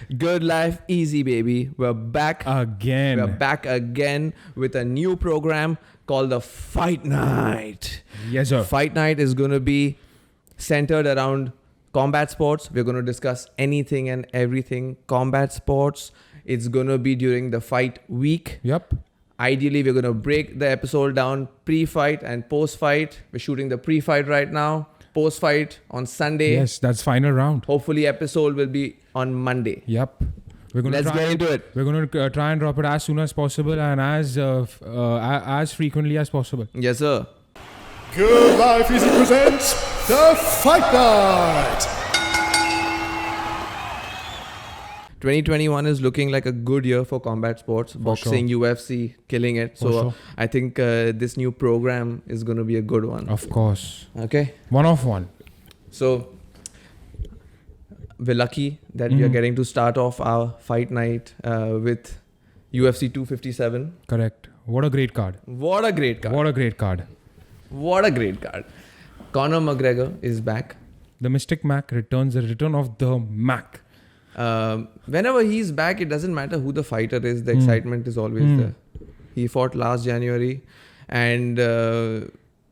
Good life, easy, baby. We're back. Again. We're back again with a new program called the Fight Night. Yes, sir. Fight Night is going to be centered around combat sports. We're going to discuss anything and everything combat sports. It's going to be during the fight week. Yep. Ideally, we're going to break the episode down pre-fight and post-fight. We're shooting the pre-fight right now. Post-fight on Sunday. Yes, that's final round. Hopefully, episode will be on Monday. Yep. We're gonna Let's try get into it. We're going to try and drop it as soon as possible and as frequently as possible. Yes, sir. Good Life Easy presents the Fight Night. 2021 is looking like a good year for combat sports. Boxing, UFC, killing it. So sure. I think this new program is going to be a good one. Of course. Okay. One of one. So we're lucky that we are getting to start off our fight night with UFC 257. Correct. What a great card. What a great card. What a great card. What a great card. Conor McGregor is back. The Mystic Mac returns, the return of the Mac. Whenever he's back, it doesn't matter who the fighter is. The excitement is always there. He fought last January, and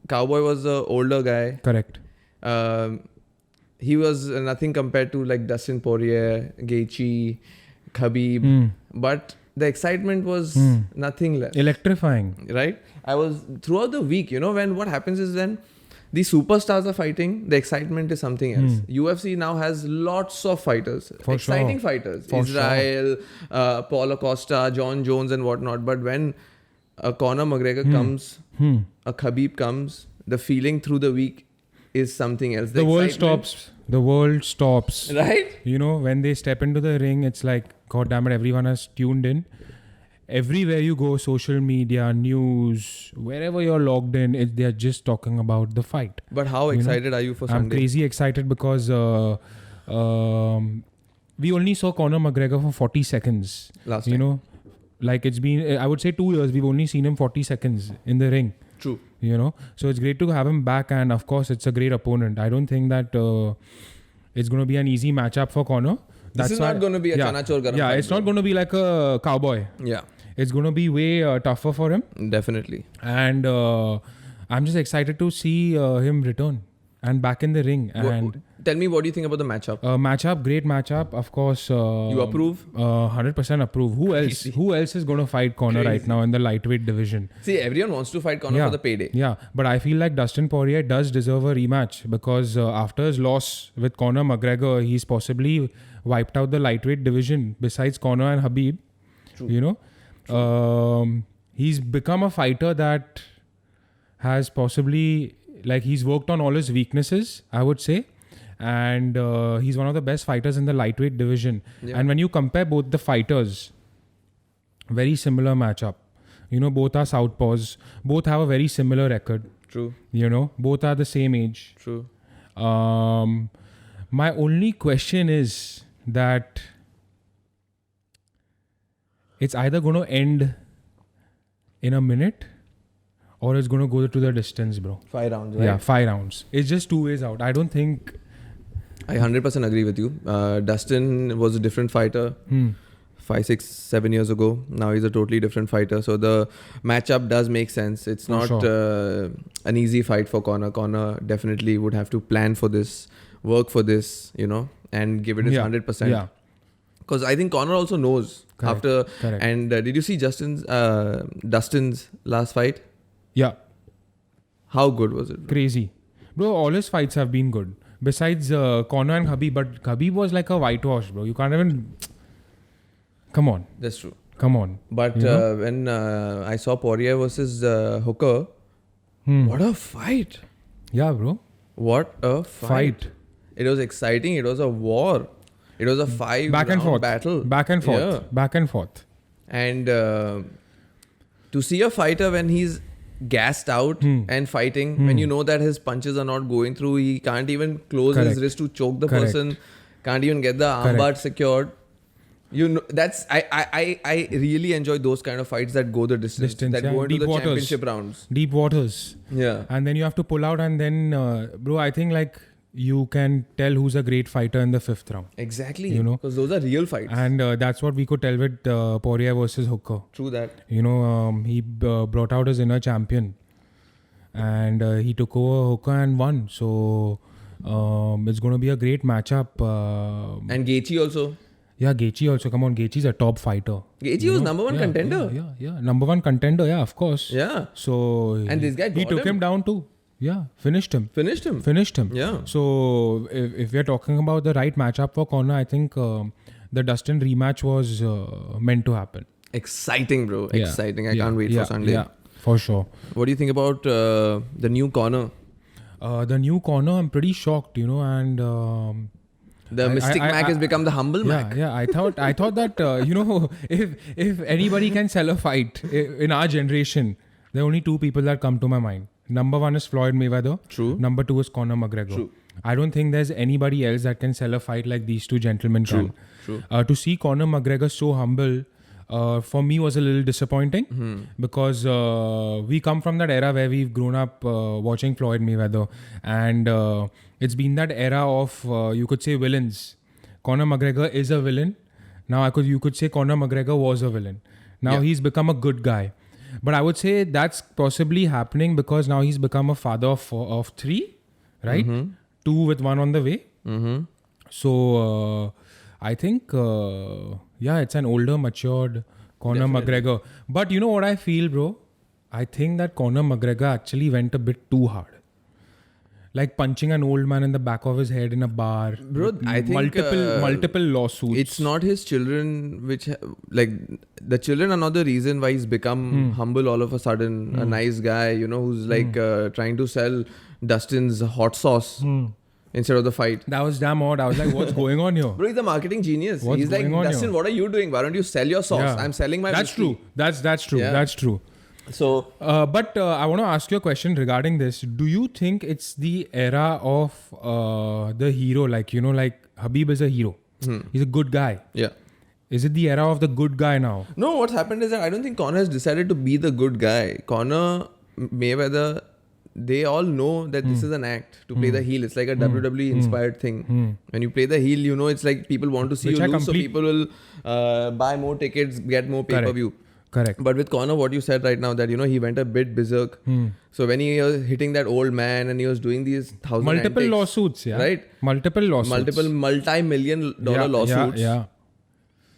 Cowboy was the older guy. Correct. He was nothing compared to like Dustin Poirier, Gaethje, Khabib, but the excitement was nothing less. Electrifying. Right? I was throughout the week. You know, when what happens is when the superstars are fighting, the excitement is something else. UFC now has lots of fighters, For exciting sure. fighters. For Israel, Paulo Costa, John Jones and whatnot. But when a Conor McGregor comes, a Khabib comes, the feeling through the week is something else. The world excitement- stops. The world stops. Right? You know, when they step into the ring, it's like, God damn it, everyone has tuned in. Everywhere you go, social media, news, wherever you're logged in, they're just talking about the fight. But how excited are you for I'm Sunday? crazy excited because we only saw Conor McGregor for 40 seconds. Last You time. know, like it's been, I would say 2 years, we've only seen him 40 seconds in the ring. True. You know, so it's great to have him back, and of course it's a great opponent. I don't think that it's going to be an easy matchup for Conor. This is not going to be a Chana Chor Garam Yeah, fight, it's not going to be like a Cowboy. Yeah, It's going to be way tougher for him, definitely. and I'm just excited to see him return and back in the ring. And Tell me, what do you think about the matchup? matchup, great matchup, of course. You approve? 100% approve. Who else? Who else is going to fight Conor right now in the lightweight division? See, everyone wants to fight Conor for the payday. Yeah, but I feel like Dustin Poirier does deserve a rematch because after his loss with Conor McGregor, he's possibly wiped out the lightweight division besides Conor and Khabib. True. You know, he's become a fighter that has possibly, like, he's worked on all his weaknesses, I would say. And he's one of the best fighters in the lightweight division. Yeah. And when you compare both the fighters, very similar matchup. You know, both are southpaws. Both have a very similar record. True, You know, both are the same age. true. My only question is that it's either going to end in a minute or it's going to go to the distance, bro. 5 rounds, right? Yeah, 5 rounds. It's just 2 ways out. I don't think... I 100% agree with you. Dustin was a different fighter 5, 6, 7 years ago. Now he's a totally different fighter. So the matchup does make sense. It's For not an easy fight for Conor. Conor definitely would have to plan for this, work for this, you know, and give it his 100%. Yeah. Because I think Conor also knows Correct. after. Correct. And did you see Dustin's last fight? Yeah. How good was it? Crazy. Bro, all his fights have been good. Besides Conor and Khabib. But Khabib was like a whitewash, bro. You can't even... Come on. That's true. Come on. But You know? when I saw Poirier versus Hooker, what a fight! Yeah, bro. What a fight! Fight. It was exciting. It was a war. It was a 5 Back and round forth. battle. Back and forth. Yeah. Back and forth. And to see a fighter when he's gassed out and fighting, when you know that his punches are not going through, he can't even close his Correct. wrist to choke the Correct. person, can't even get the Correct. armbar secured. You know, that's I really enjoy those kind of fights that go the distance that yeah. go into Deep the waters. championship rounds. Deep waters. Yeah. And then you have to pull out and then, bro, I think like you can tell who's a great fighter in the 5th round. Exactly. You know. Because those are real fights. And that's what we could tell with Poirier versus Hooker. True that. You know, he brought out his inner champion. And he took over Hooker and won. So it's going to be a great matchup. And Gaethje also. Yeah, Gaethje also. Come on, Gaethje's a top fighter. Gaethje was number one contender. Yeah. Number one contender, yeah, of course. Yeah. So And this guy he got took him down too. Yeah, finished him. Finished him. Yeah. So if we're talking about the right matchup for Conor, I think the Dustin rematch was meant to happen. Exciting, bro. Yeah. Exciting. I can't wait for Sunday. Yeah, for sure. What do you think about the new Conor? The new Conor, I'm pretty shocked, you know, and The Mystic Mac has become the humble Mac. Yeah. I thought that you know, if anybody can sell a fight in our generation, there are only two people that come to my mind. Number one is Floyd Mayweather. True. Number two is Conor McGregor. True. I don't think there's anybody else that can sell a fight like these two gentlemen can. True. To see Conor McGregor so humble, for me was a little disappointing because we come from that era where we've grown up watching Floyd Mayweather, and it's been that era of you could say villains. Conor McGregor is a villain. Now you could say Conor McGregor was a villain. Now he's become a good guy. But I would say that's possibly happening because now he's become a father of 3, right? 2 with 1 on the way. So I think, it's an older, matured Conor McGregor. But you know what I feel, bro? I think that Conor McGregor actually went a bit too hard. Like punching an old man in the back of his head in a bar. Bro, I think multiple lawsuits. It's not his children the children are not the reason why he's become humble all of a sudden. A nice guy, you know, who's trying to sell Dustin's hot sauce instead of the fight. That was damn odd. I was like, what's going on here? Bro, he's a marketing genius. What's he's like, going on Dustin, here? what are you doing? Why don't you sell your sauce? Yeah. I'm selling my That's whiskey. true. That's true. Yeah. That's true. So, but I want to ask you a question regarding this. Do you think it's the era of the hero? Like, you know, like Khabib is a hero. He's a good guy. yeah. Is it the era of the good guy now? No, what's happened is that I don't think Conor has decided to be the good guy. Conor, Mayweather, they all know that this is an act to play the heel. It's like a WWE inspired thing. When you play the heel, you know, it's like people want to see Which you I lose, so complete- people will buy more tickets, get more pay-per-view. Correct. But with Conor, what you said right now, that, you know, he went a bit berserk. So when he was hitting that old man and he was doing these Multiple antics, lawsuits, yeah. right? Multiple lawsuits. multi-million dollar lawsuits. Yeah.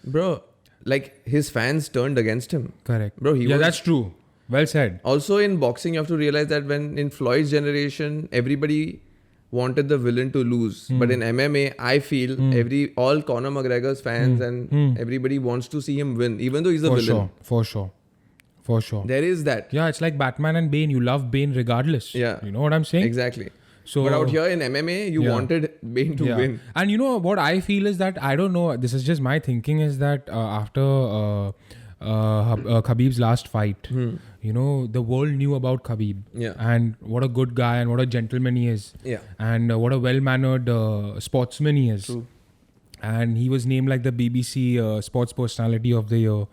Bro, like his fans turned against him. Correct. Bro, he was... that's true. Well said. Also in boxing, you have to realize that when in Floyd's generation, everybody wanted the villain to lose. But in MMA, I feel all Conor McGregor's fans and everybody wants to see him win, even though he's a villain. For sure. There is that. Yeah, it's like Batman and Bane. You love Bane regardless. Yeah. You know what I'm saying? Exactly. So, but out here in MMA, you wanted Bane to win. And you know what I feel is that, I don't know, this is just my thinking, is that after Khabib's last fight, you know, the world knew about Khabib. Yeah. And what a good guy and what a gentleman he is. Yeah. And what a well-mannered sportsman he is. True. And he was named like the BBC Sports Personality of the Year.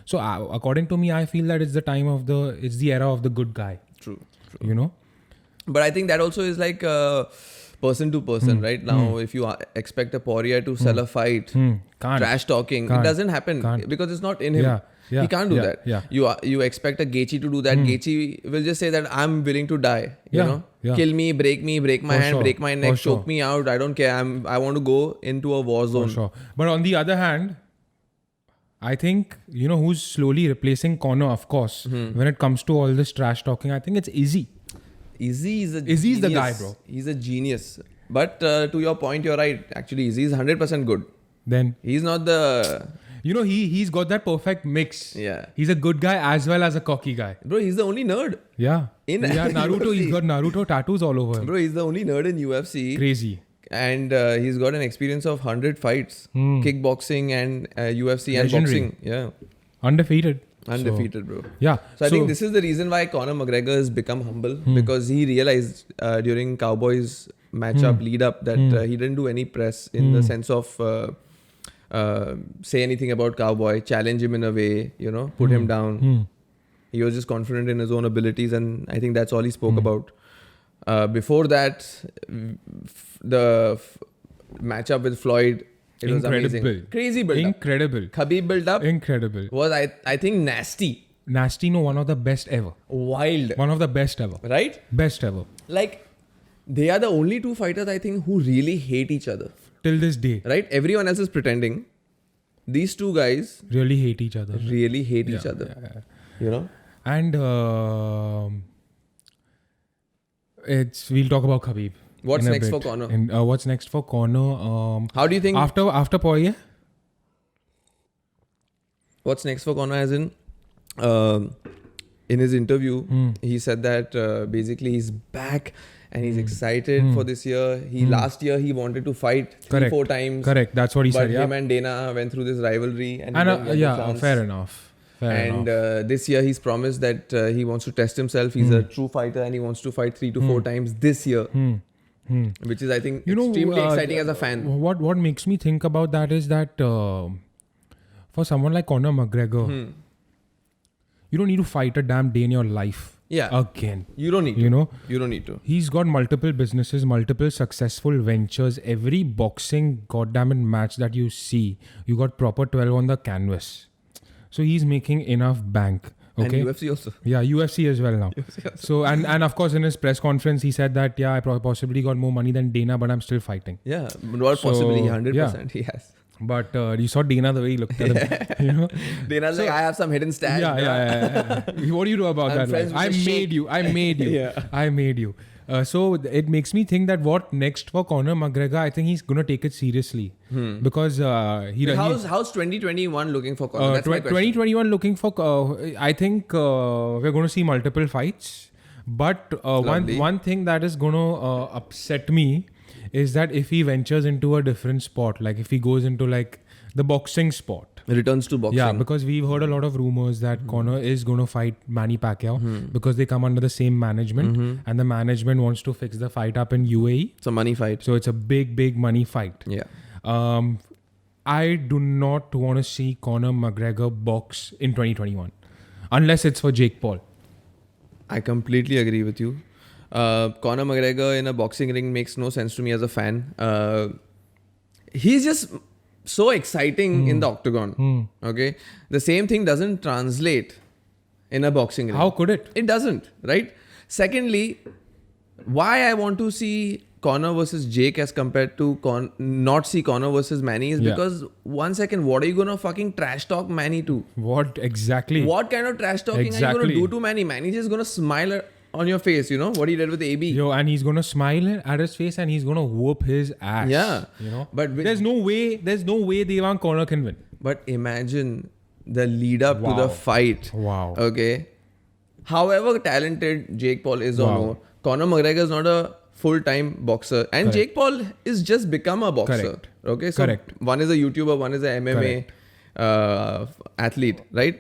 So according to me, I feel that it's the era of the good guy. True. You know? But I think that also is like person to person, right? Now, if you expect a Poirier to sell a fight, trash talking, it doesn't happen because it's not in him. Yeah. He can't do that. Yeah. You expect a Gaethje to do that. Gaethje will just say that I'm willing to die. You know, kill me, break my hand, break my neck, choke me out. I don't care. I want to go into a war zone. For sure. But on the other hand, I think, you know, who's slowly replacing Conor, of course, when it comes to all this trash talking, I think it's Izzy. Izzy's the guy, bro. He's a genius. But to your point, you're right. Actually, Izzy's 100% good. Then, He's not the... you know, he's got that perfect mix. Yeah. He's a good guy as well as a cocky guy. Bro, he's the only nerd. Yeah. Naruto, UFC. he's got Naruto tattoos all over him. Bro, he's the only nerd in UFC. Crazy. And he's got an experience of 100 fights. Kickboxing and UFC and Legendary. boxing. Yeah. Undefeated. Bro. Yeah. So I think this is the reason why Conor McGregor has become humble. Because he realized during Cowboys matchup lead up that he didn't do any press in the sense of say anything about Cowboy, challenge him in a way, you know, put him down. He was just confident in his own abilities, and I think that's all he spoke about. Before that, the matchup with Floyd, it was Incredible. amazing. Crazy build up. Incredible. Khabib build up Incredible. was I think nasty, Nasty, no, one of the best ever. wild, One of the best ever. right? Best ever. Like they are the only two fighters I think who really hate each other, Till this day. right? Everyone else is pretending. These two guys Really hate each other. really hate each Yeah, other. yeah, yeah. You know? And we'll talk about Khabib. What's in a next for bit. Conor? And what's next for Conor? How do you think? After Poirier? What's next for Conor? As in his interview, he said that basically he's back and he's excited for this year. Last year he wanted to fight 3-4 times. Correct. That's what he But said. Yeah. him and Dana went through this rivalry and, he And didn't get the chance. fair enough. Fair And enough. this year he's promised that he wants to test himself. He's a true fighter and he wants to fight 3 to 4 times this year, which is I think extremely exciting as a fan. What makes me think about that is that for someone like Conor McGregor, you don't need to fight a damn day in your life. Yeah. Again. You don't need to. You know? You don't need to. He's got multiple businesses, multiple successful ventures. Every boxing goddamn match that you see, you got proper 12 on the canvas. So he's making enough bank. Okay. And UFC also. Yeah, UFC as well now. So and of course in his press conference he said that I possibly got more money than Dana, but I'm still fighting. Yeah. Not So, possibly 100% he has. But you saw Dana the way he looked at him. You know? Dana's like, I have some hidden stats. Yeah. What do you do about I'm that? friends Life? with the I made you. Yeah. I made you. So it makes me think that what next for Conor McGregor, I think he's gonna take it seriously because How's 2021 looking for Conor? That's my question. 2021 looking for. I think we're going to see multiple fights, but Lovely. one thing that is going to upset me is that if he ventures into a different sport, like if he goes into like the boxing sport. Returns to boxing. Yeah, because we've heard a lot of rumors that Conor is going to fight Manny Pacquiao because they come under the same management and the management wants to fix the fight up in UAE. It's a money fight. So it's a big money fight. Yeah. I do not want to see Conor McGregor box in 2021 unless it's for Jake Paul. I completely agree with you. Conor McGregor in a boxing ring makes no sense to me as a fan. He's just so exciting in the octagon. Okay. The same thing doesn't translate in a boxing ring. How could it? It doesn't, right? Secondly, why I want to see Conor versus Jake as compared to not see Conor versus Manny is because 1 second, what are you gonna fucking trash talk Manny to? What exactly? What kind of trash talking are you Exactly. gonna do to Manny? Manny's just gonna smile on your face, you know what he did with AB. Yo, and he's gonna smile at his face and he's gonna whoop his ass. Yeah. You know? But with- there's no way Devang Conor can win. But imagine the lead up to Wow. the fight. Wow. Okay. However talented Jake Paul is or Wow. no, Conor McGregor is not a full-time boxer. And Correct. Jake Paul is just become a boxer. Correct. Okay. So Correct. one is a YouTuber, one is a MMA athlete, right?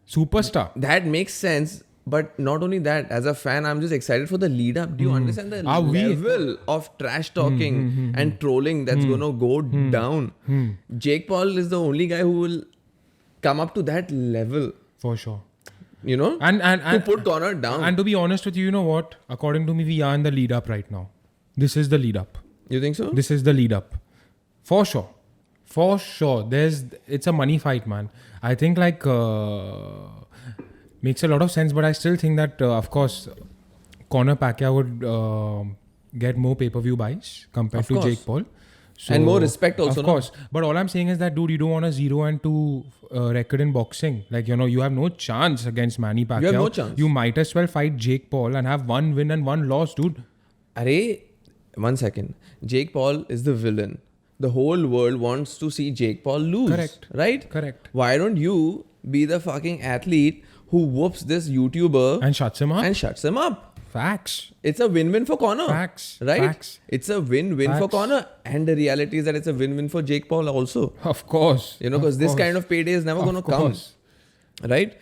Superstar. That makes sense. But not only that, as a fan, I'm just excited for the lead up. Do you understand the level of trash talking and trolling that's going to go down? Jake Paul is the only guy who will come up to that level, For sure. you know, And to put Conor down. And to be honest with you, you know what? According to me, we are in the lead up right now. This is the lead up. You think so? This is the lead up. For sure. For sure. It's a money fight, man. I think like makes a lot of sense, but I still think that of course Conor Pacquiao would get more pay-per-view buys compared Of to course. Jake Paul. So, And more respect also, Of no? course. But all I'm saying is that, dude, you don't want a 0-2 record in boxing. Like, you know, you have no chance against Manny Pacquiao. You have no chance. You might as well fight Jake Paul and have 1 win and 1 loss, dude. Arey, 1 second. Jake Paul is the villain. The whole world wants to see Jake Paul lose. Correct. Right? Correct. Why don't you be the fucking athlete who whoops this YouTuber And shuts him up. and shuts him up? Facts. It's a win-win for Conor. Facts. Right? Facts. It's a win-win for Facts. Conor. And the reality is that it's a win-win for Jake Paul also. Of course. You know, because this kind of payday is never going to come. Right?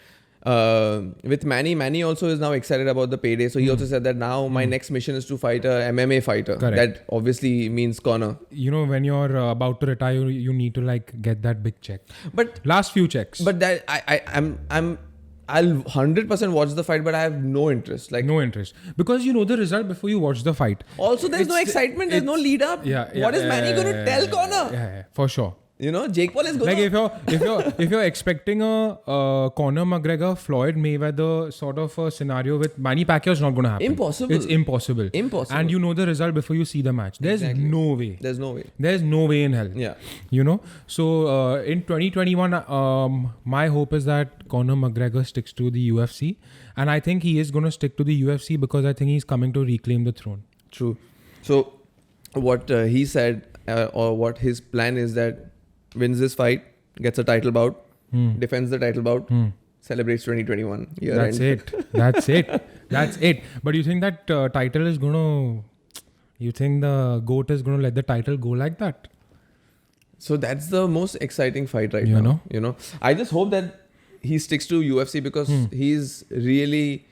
With Manny also is now excited about the payday. So he also said that now my next mission is to fight a MMA fighter. Correct. That obviously means Conor. You know, when you're about to retire, you need to like get that big check. But Last few checks. that I'll 100% watch the fight, but I have no interest. Like, No interest. Because you know the result before you watch the fight. also there's no excitement, there's no lead up. What is Manny going to tell Conor? Yeah, for sure. You know, Jake Paul is going Like if you're expecting a Conor McGregor Floyd Mayweather sort of a scenario with Manny Pacquiao, it's not going to happen. Impossible. It's impossible. Impossible. And you know the result before you see the match. There's no way. There's no way. There's no way in hell. Yeah. You know. So in 2021, my hope is that Conor McGregor sticks to the UFC, and I think he is going to stick to the UFC because I think he's coming to reclaim the throne. True. So what he said or what his plan is that wins this fight, gets a title bout, defends the title bout, celebrates 2021 year That's end. That's it. But you think that title is gonna? You think the GOAT is gonna let the title go like that? So that's the most exciting fight right You now. know? You know, I just hope that he sticks to UFC because he's really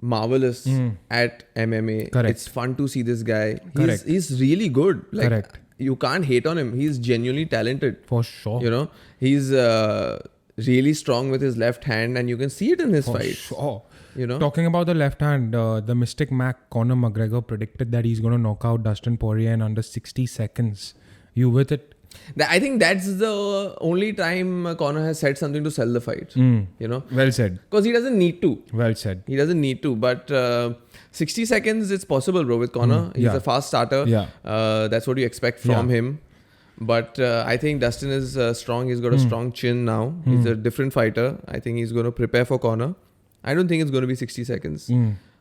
marvelous at MMA. Correct. It's fun to see this guy. Correct. He's really good. Like, Correct. You can't hate on him. He's genuinely talented. For sure. You know, he's really strong with his left hand, and you can see it in his For fights. sure. You know, Talking about the left hand, the Mystic Mac Conor McGregor predicted that he's gonna knock out Dustin Poirier in under 60 seconds. You with it? I think that's the only time Conor has said something to sell the fight. Hmm. You know, Well said. because he doesn't need to. Well said. He doesn't need to, but 60 seconds, it's possible, bro, with Conor. He's Yeah. a fast starter. Yeah. That's what you expect from him. But I think Dustin is strong. He's got a strong chin now. He's a different fighter. I think he's going to prepare for Conor. I don't think it's going to be 60 seconds.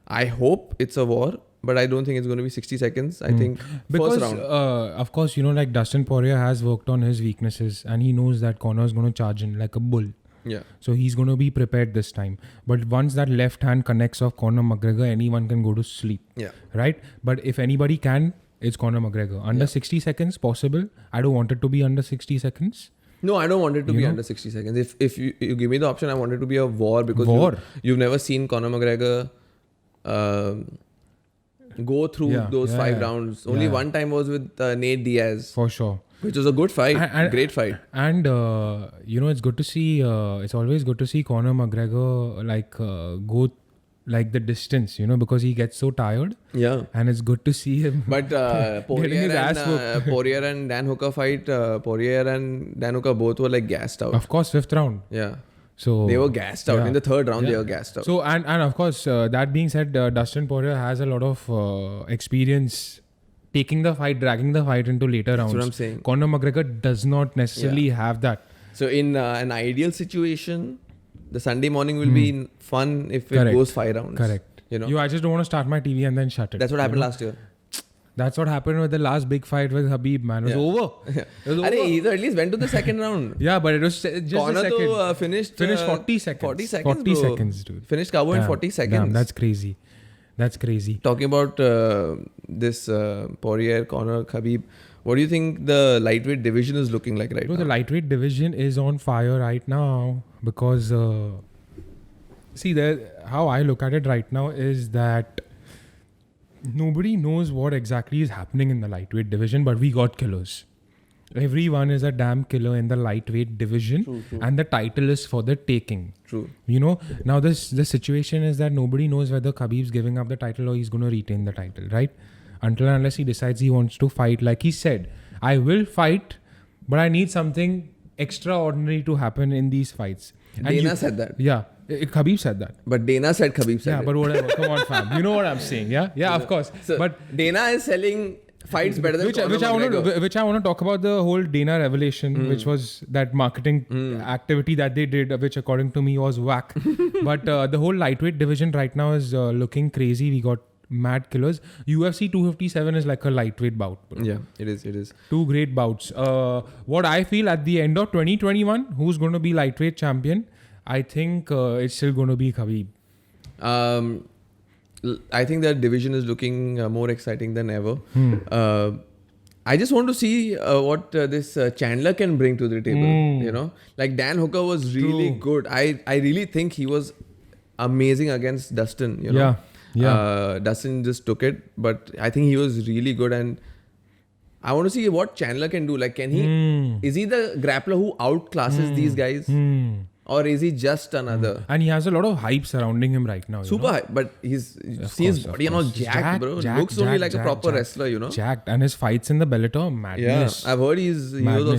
I hope it's a war, but I don't think it's going to be 60 seconds. I think Because, first round. of course, you know, like Dustin Poirier has worked on his weaknesses and he knows that Conor is going to charge in like a bull. Yeah. So he's going to be prepared this time. But once that left hand connects off Conor McGregor, anyone can go to sleep. Yeah. Right? But if anybody can, it's Conor McGregor. Under 60 seconds, possible. I don't want it to be under 60 seconds. No, I don't want it to be under 60 seconds. If you give me the option, I want it to be a war because you've never seen Conor McGregor go through those 5 rounds. Only one time was with Nate Diaz, For sure. which was a good fight, great fight. And you know, it's good to see. It's always good to see Conor McGregor go like the distance, you know, because he gets so tired. Yeah. And it's good to see him. But Poirier and Dan Hooker fight, Poirier and Dan Hooker both were like gassed out. Of course, 5th round. Yeah. So They were gassed out. In the 3rd round, they were gassed out. So and of course, that being said, Dustin Poirier has a lot of experience taking the fight, dragging the fight into later rounds. That's what I'm saying. Conor McGregor does not necessarily have that. So in an ideal situation, the Sunday morning will be fun if it goes 5 rounds. Correct. You know, I just don't want to start my TV and then shut it. that's what happened last year. That's what happened with the last big fight with Habib, man. It was over. It was over. He at least went to the 2nd round. Yeah, but it was just Conor a second. to finished 40 seconds. 40 seconds, 40 bro. seconds, dude. Finished Cowboy in Damn, 40 seconds. Damn, that's crazy. That's crazy. Talking about this Poirier, Conor, Khabib, what do you think the lightweight division is looking like right Bro, now? the lightweight division is on fire right now because how I look at it right now is that nobody knows what exactly is happening in the lightweight division, but we got killers. Everyone is a damn killer in the lightweight division, True. and the title is for the taking. True. You know, now the situation is that nobody knows whether Khabib's giving up the title or he's going to retain the title, right? Until and unless he decides he wants to fight. Like he said, I will fight, but I need something extraordinary to happen in these fights. And Dana said that. Yeah, Khabib said that. But Dana said Khabib said Yeah, it. but whatever. Come on, fam. You know what I'm saying, yeah? Yeah, of course. So But Dana is selling fights better than Conor McGregor. which I want to talk about the whole Dana revelation, which was that marketing activity that they did, which according to me was whack. But the whole lightweight division right now is looking crazy. We got mad killers. UFC 257 is like a lightweight bout. Bro. Yeah, it is. 2 great bouts. What I feel at the end of 2021, who's going to be lightweight champion? I think it's still going to be Khabib. I think that division is looking more exciting than ever. I just want to see what this Chandler can bring to the table. You know, like Dan Hooker was really good. I really think he was amazing against Dustin. You know, Dustin just took it, but I think he was really good, and I want to see what Chandler can do. Like, can he? Is he the grappler who outclasses these guys? or is he just another? And he has a lot of hype surrounding him right now. Super high, but see his body and all jacked, bro. Looks only like a proper wrestler, you know. Jacked, and his fights in the Bellator, madness. Yeah, I've heard he was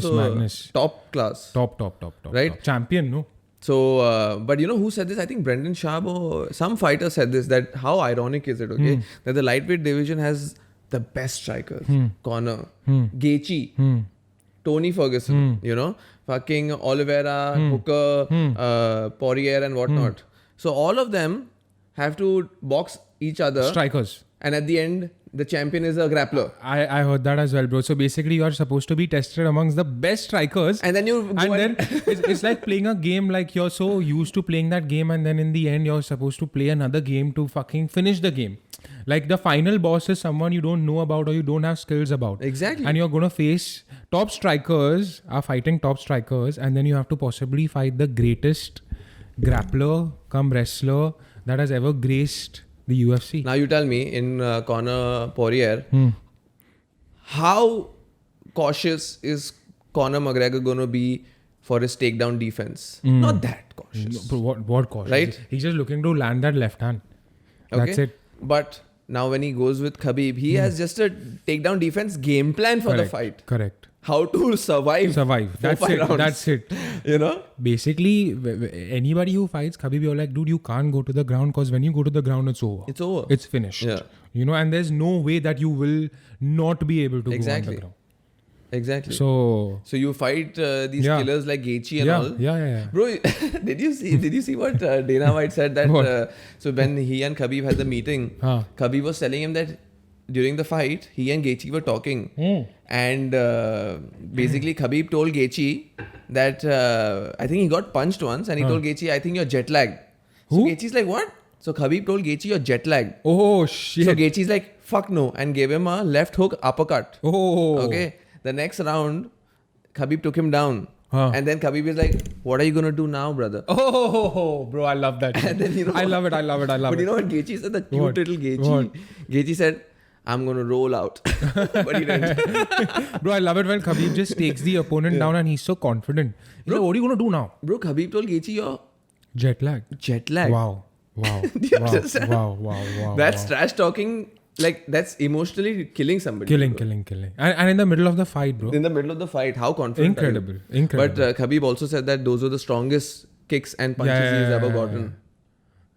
also top class. Top. Right? Top. Champion, no? So, but you know who said this? I think Brendan Schaub or some fighter said this, that how ironic is it, okay? That the lightweight division has the best strikers. Conor, Gaethje, Tony Ferguson, you know, fucking Oliveira, Hooker, Poirier and whatnot. So all of them have to box each other. Strikers. And at the end, the champion is a grappler. I heard that as well, bro. So basically, you are supposed to be tested amongst the best strikers. And then you go then it's like playing a game, like you're so used to playing that game, and then in the end, you're supposed to play another game to fucking finish the game. Like the final boss is someone you don't know about or you don't have skills about. Exactly. And you're going to face top strikers, are fighting top strikers, and then you have to possibly fight the greatest grappler come wrestler that has ever graced the UFC. Now you tell me, in Conor Poirier, how cautious is Conor McGregor going to be for his takedown defense? Not that cautious. No, what cautious? Right? He's just looking to land that left hand. That's it. But now when he goes with Khabib, he has just a takedown defense game plan for the fight. Correct. How to survive. That's it. Rounds. That's it. You know? Basically, anybody who fights Khabib, you're like, dude, you can't go to the ground because when you go to the ground, it's over. It's over. It's finished. Yeah. You know, and there's no way that you will not be able to go on the ground. Exactly. So you fight these killers like Gaethje and all. Yeah. Bro, did you see what Dana White said that so when he and Khabib had the meeting, Khabib was telling him that during the fight, he and Gaethje were talking. And basically Khabib told Gaethje that I think he got punched once and he told Gaethje, I think you're jet lagged. So Gaethje's like, what? So Khabib told Gaethje, you're jet lagged. Oh shit. So Gaethje's like, fuck no, and gave him a left hook uppercut. Oh. Okay. The next round, Khabib took him down. And then Khabib is like, what are you going to do now, brother? Oh, bro, I love that. And then, you know, I love it. But you know what Gaethje said? The cute little Gaethje. What? Gaethje said, I'm going to roll out. But he didn't. Bro, I love it when Khabib just takes the opponent down and he's so confident. He's like, what are you going to do now? Bro, Khabib told Gaethje, you're jet lag. Wow. Do you understand? Wow. That's trash talking. Like, that's emotionally killing somebody. Killing. And in the middle of the fight, bro. In the middle of the fight, how confident are you? Incredible. But Khabib also said that those were the strongest kicks and punches he's ever gotten.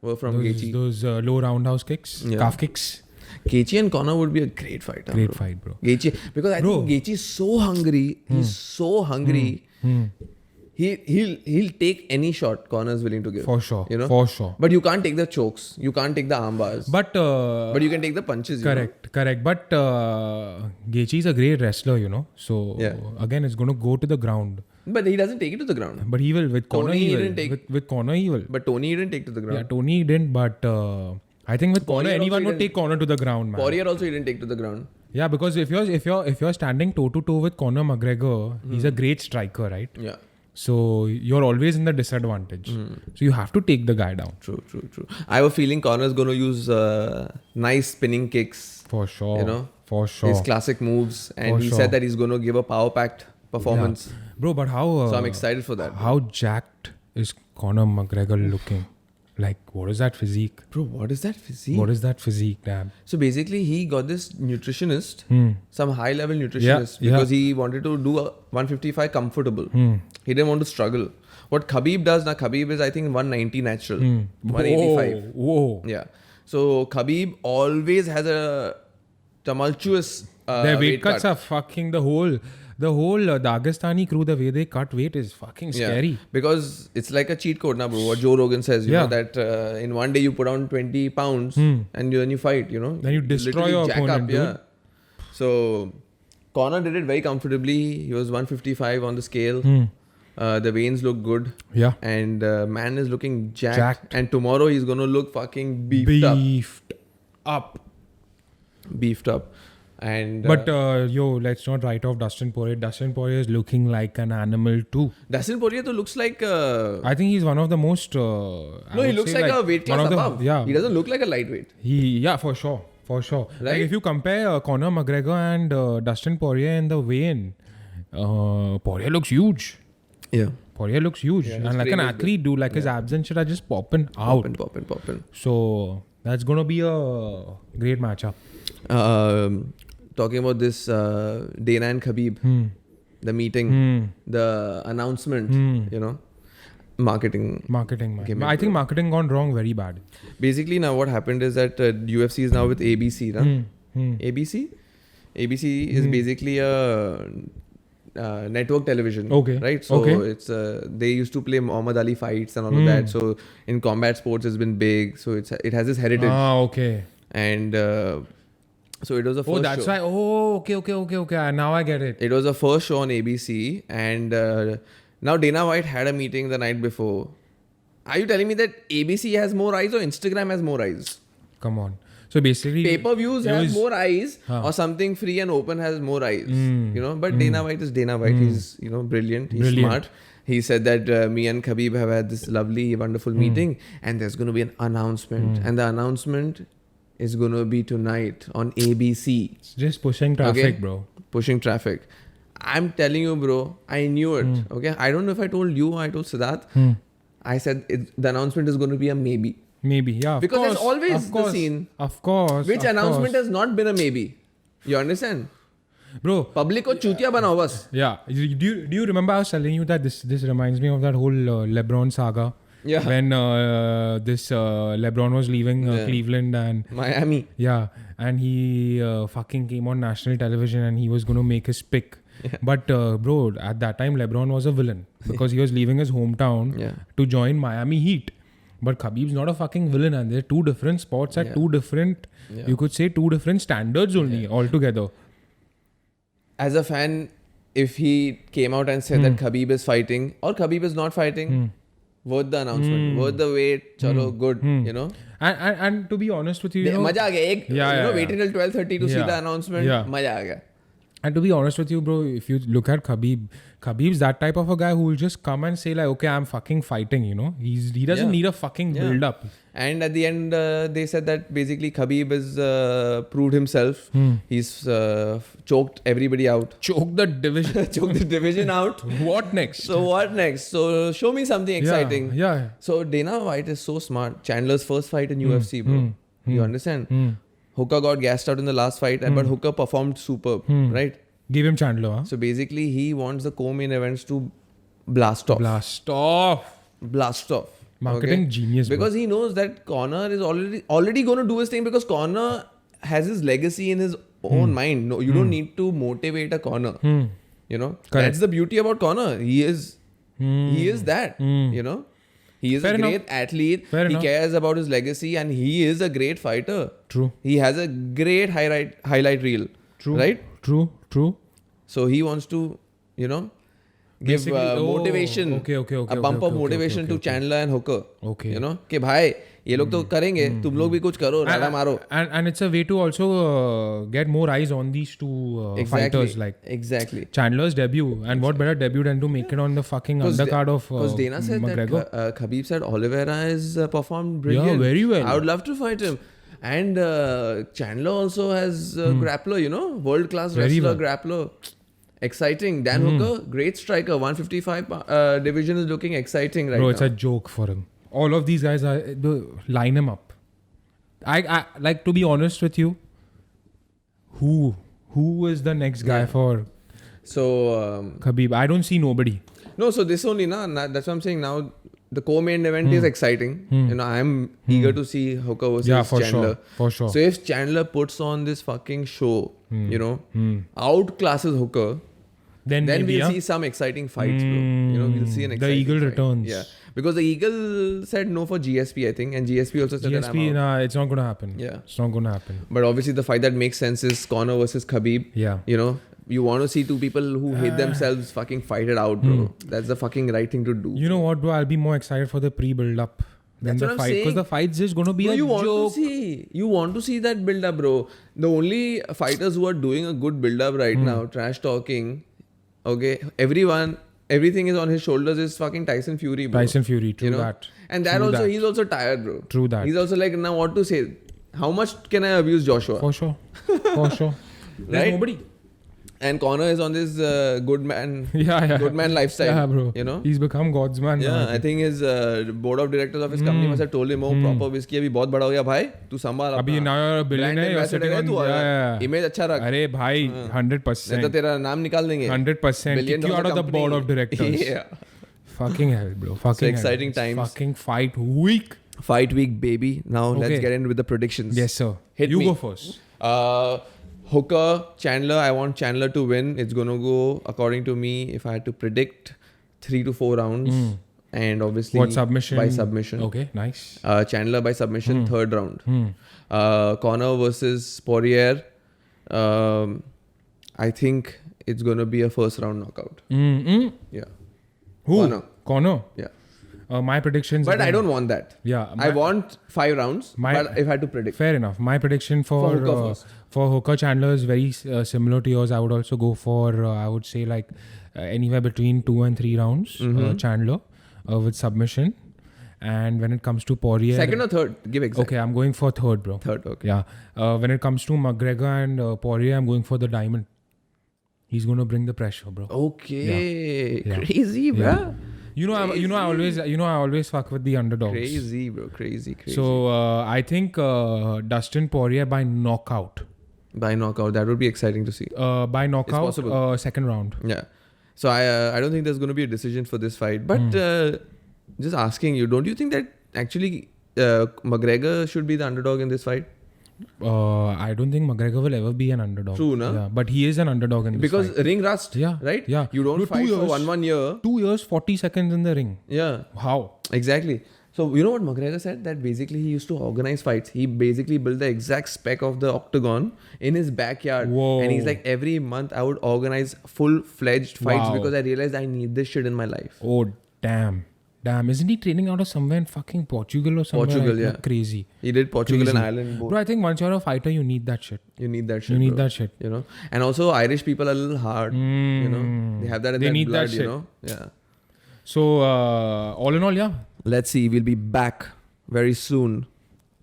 Were from Gaethje. Those low roundhouse kicks, calf kicks. Gaethje and Conor would be a great fight. Great fight, bro. Gaethje, because I think Gaethje is so hungry. He's so hungry. He'll take any shot Conor is willing to give. For sure. You know? For sure. But you can't take the chokes. You can't take the arm bars. But you can take the punches. Correct. But Gaethje is a great wrestler, you know. So again, it's going to go to the ground. But he doesn't take it to the ground. But he will. With Conor, he will. With Conor, he will. But Tony didn't take it to the ground. Yeah, Tony didn't. But I think with Conor, anyone would take Conor to the ground, man. Poirier also he didn't take to the ground. Yeah, because if you're standing toe to toe with Conor McGregor, he's a great striker, right? Yeah. So you're always in the disadvantage. So you have to take the guy down. True. I have a feeling Conor's going to use nice spinning kicks. For sure. You know? For sure. His classic moves. And he said that he's going to give a power-packed performance. Yeah. Bro, but how... so I'm excited for that. How jacked is Conor McGregor looking? Like, what is that physique? Bro, what is that physique? What is that physique, damn? So basically, he got this nutritionist, some high-level nutritionist, because he wanted to do a 155 comfortable. He didn't want to struggle. What Khabib does now, Khabib is, I think, 190 natural. 185. Whoa. Yeah. So Khabib always has a tumultuous their weight cuts are fucking the whole Dagestani crew, the way they cut weight is fucking scary. Because it's like a cheat code now, bro. What Joe Rogan says, you know, that in one day you put on 20 pounds and then you fight, you know. Then you destroy your opponent, dude. So Conor did it very comfortably. He was 155 on the scale. The veins look good. Yeah. And man is looking jacked. And tomorrow he's going to look fucking beefed up. And but let's not write off Dustin Poirier. Dustin Poirier is looking like an animal too. Dustin Poirier looks like I think he's one of the most no, he looks like a weight class above. Yeah, he doesn't look like a lightweight. For sure. Right? Like if you compare Conor McGregor and Dustin Poirier in the weigh-in, Poirier looks huge. Yeah. Poirier looks huge. Yeah, and his like an frame is athlete, dude. Like his abs and shit are just popping out. Poppin'. So that's going to be a great matchup. Talking about this Dana and Khabib, the meeting, the announcement, you know, marketing. Man. I think marketing gone wrong very bad. Basically, now what happened is that UFC is now with ABC, right? ABC is basically a network television. Okay. Right? So Okay. it's they used to play Muhammad Ali fights and all of that. So in combat sports, it's been big. So it has this heritage. Okay. And so it was the first Oh, that's show. why. Oh, okay. Now I get it. It was the first show on ABC, and now Dana White had a meeting the night before. Are you telling me that ABC has more eyes or Instagram has more eyes? Come on. So basically, Pay-per-views have was- more eyes, or something free and open has more eyes. You know, but Dana White is Dana White. He's brilliant. He's smart. He said that me and Khabib have had this lovely, wonderful meeting, and there's going to be an announcement, and the announcement is going to be tonight on ABC. it's just pushing traffic, Okay. bro. Pushing traffic. I'm telling you, bro, I knew it. Okay, I don't know if I told you or I told Siddharth. I said the announcement is going to be a maybe. Maybe, yeah. Of Because course, there's always of the course, scene. Of course. Which of announcement course. has not been a maybe? You understand? Bro, Public ko chutiya banao bas. yeah. Do you remember I was telling you that this reminds me of that whole LeBron saga? Yeah. When this LeBron was leaving Cleveland and Miami. yeah, and he fucking came on national television and he was going to make his pick. Yeah. But bro, at that time LeBron was a villain because he was leaving his hometown Yeah. to join Miami Heat. But Khabib's not a fucking villain, and they're two different spots at two different, you could say two different standards only altogether. As a fan, if he came out and said that Khabib is fighting or Khabib is not fighting, worth the announcement, worth the wait, chalo, good, you know. And to be honest with you, you know, Maja aa gaya. Yeah. Waiting till 12:30 to see Yeah. the announcement. Yeah. Maja aa gaya. and to be honest with you, bro, if you look at Khabib's that type of a guy who will just come and say like, okay, I'm fucking fighting, you know. He doesn't need a fucking build up. And at the end, they said that basically Khabib has proved himself. He's choked everybody out. Choke the division. Choked the division out. What next? So what next? So show me something exciting. Yeah. So Dana White is so smart. Chandler's first fight in UFC, bro. You understand? Hooker got gassed out in the last fight, but Hooker performed superb, right? Give him Chandler, huh? So basically, he wants the co-main events to blast off. Blast off. okay? Marketing genius, bro. Because he knows that Conor is already going to do his thing because Conor has his legacy in his own mind. No, you don't need to motivate a Conor. You know, that's the beauty about Conor. He is that. You know, he is Fair a great enough. athlete. Fair he enough. cares about his legacy, and he is a great fighter. True. He has a great highlight reel. True. Right. True. So he wants to, you know, give Basically- motivation. Okay. A bump of motivation to Chandler and Hooker. Okay. You know, कि भाई ये लोग तो करेंगे, तुम लोग भी कुछ करो, राडा मारो. And it's a way to also get more eyes on these two fighters, like Exactly. Chandler's debut. And what better debut than to make it on the fucking undercard of Because Dana said McGregor? that Khabib said Oliveira has performed brilliant. very well. I would love to fight him. And Chandler also has grappler, you know, world class Very wrestler, well. grappler. Exciting. Dan Hooker, great striker. 155 division is looking exciting right Bro, now. it's a joke for him. All of these guys line him up. I like, to be honest with you, who is the next guy for So Khabib? I don't see nobody. no, so this only that's what I'm saying. Now the co-main event is exciting. You know, I'm eager to see Hooker versus Yeah, for Chandler. sure. So if Chandler puts on this fucking show, you know, outclasses Hooker, Then then maybe, we'll see some exciting fights, bro. You know, we'll see an The exciting Eagle fight. returns. Yeah, because the Eagle said no for GSP, I think, and GSP also said that I'm GSP, out. nah, it's not gonna happen. Yeah. It's not gonna happen. But obviously, the fight that makes sense is Conor versus Khabib. Yeah. You know, you want to see two people who hate themselves fucking fight it out, bro. That's the fucking right thing to do. You know what, bro? I'll be more excited for the pre-build-up than That's the what I'm fight, because saying. the fight's just gonna be No, a you want joke. to see. You want to see that build up, bro. The only fighters who are doing a good build up right now, trash talking. Okay, everything is on his shoulders. Is fucking Tyson Fury, bro. Tyson Fury, true You know? that. And that True also, that. he's also tired, bro. True that. He's also like, now what to say? How much can I abuse Joshua? For sure. There's Right? nobody. And Conor is on this good man lifestyle. Yeah, bro. You know. He's become God's man. Yeah, now, I think his board of directors of his company must have told him, "Oh, proper whiskey अभी बहुत बड़ा हो गया भाई, तू संभाल अभी अपना now you're a billionaire, you're sitting on image अच्छा रख, अरे भाई नहीं 100%. तो तेरा नाम निकाल देंगे, 100%. $1 billion Kick you out of the company. board of directors. Yeah. Fucking hell, bro. Fucking hell. exciting It's times. Fucking fight week. Fight week, baby. Now let's Okay. get in with the predictions. Yes, sir. Hit You me. go first. Hooker, Chandler. I want Chandler to win. It's gonna go according to me. If I had to predict, 3 to 4 rounds, and obviously What submission? by submission. Okay, nice. Chandler by submission, third round. Hmm. Conor versus Poirier. I think it's gonna be a first round knockout. Mm-mm. Yeah. Who? Conor. Yeah. My predictions. But I again- don't want that. Yeah. I want 5 rounds. My- But if I had to predict, Fair enough. My prediction For Hooker first. for Hooker Chandler is very similar to yours. I would also go for I would say like anywhere between 2 and 3 rounds. Chandler with submission. And when it comes to Poirier, second or third, give exact. okay, I'm going for third, bro. Third, okay. Yeah. When it comes to McGregor and Poirier, I'm going for the diamond. He's going to bring the pressure, bro. Okay. Yeah. Crazy, bro. Yeah. I always fuck with the underdogs. Crazy, bro. Crazy. So I think Dustin Poirier by knockout. By knockout, that would be exciting to see. By knockout, possible. second round. Yeah. So I don't think there's going to be a decision for this fight. But just asking you, don't you think that actually McGregor should be the underdog in this fight? I don't think McGregor will ever be an underdog. True, no? Yeah, but he is an underdog in this Because fight. ring rust, Yeah, right? yeah. You don't No, 2 fight for years. 1 year. 2 years, 40 seconds in the ring. Yeah, How? exactly. So you know what McGregor said? That basically he used to organize fights. He basically built the exact spec of the octagon in his backyard. Whoa. And he's like, every month I would organize full-fledged fights Wow. because I realized I need this shit in my life. Oh, damn. Isn't he training out of somewhere in fucking Portugal or somewhere? Portugal, like, yeah. Crazy. He did Portugal Crazy. and Ireland both. Bro, I think once you're a fighter, you need that shit. You need that shit. You need bro. that shit. You know, and also Irish people are a little hard. You know, they have that in They their need blood. that You shit. know, yeah. So, all in all, yeah, Let's see. We'll be back very soon.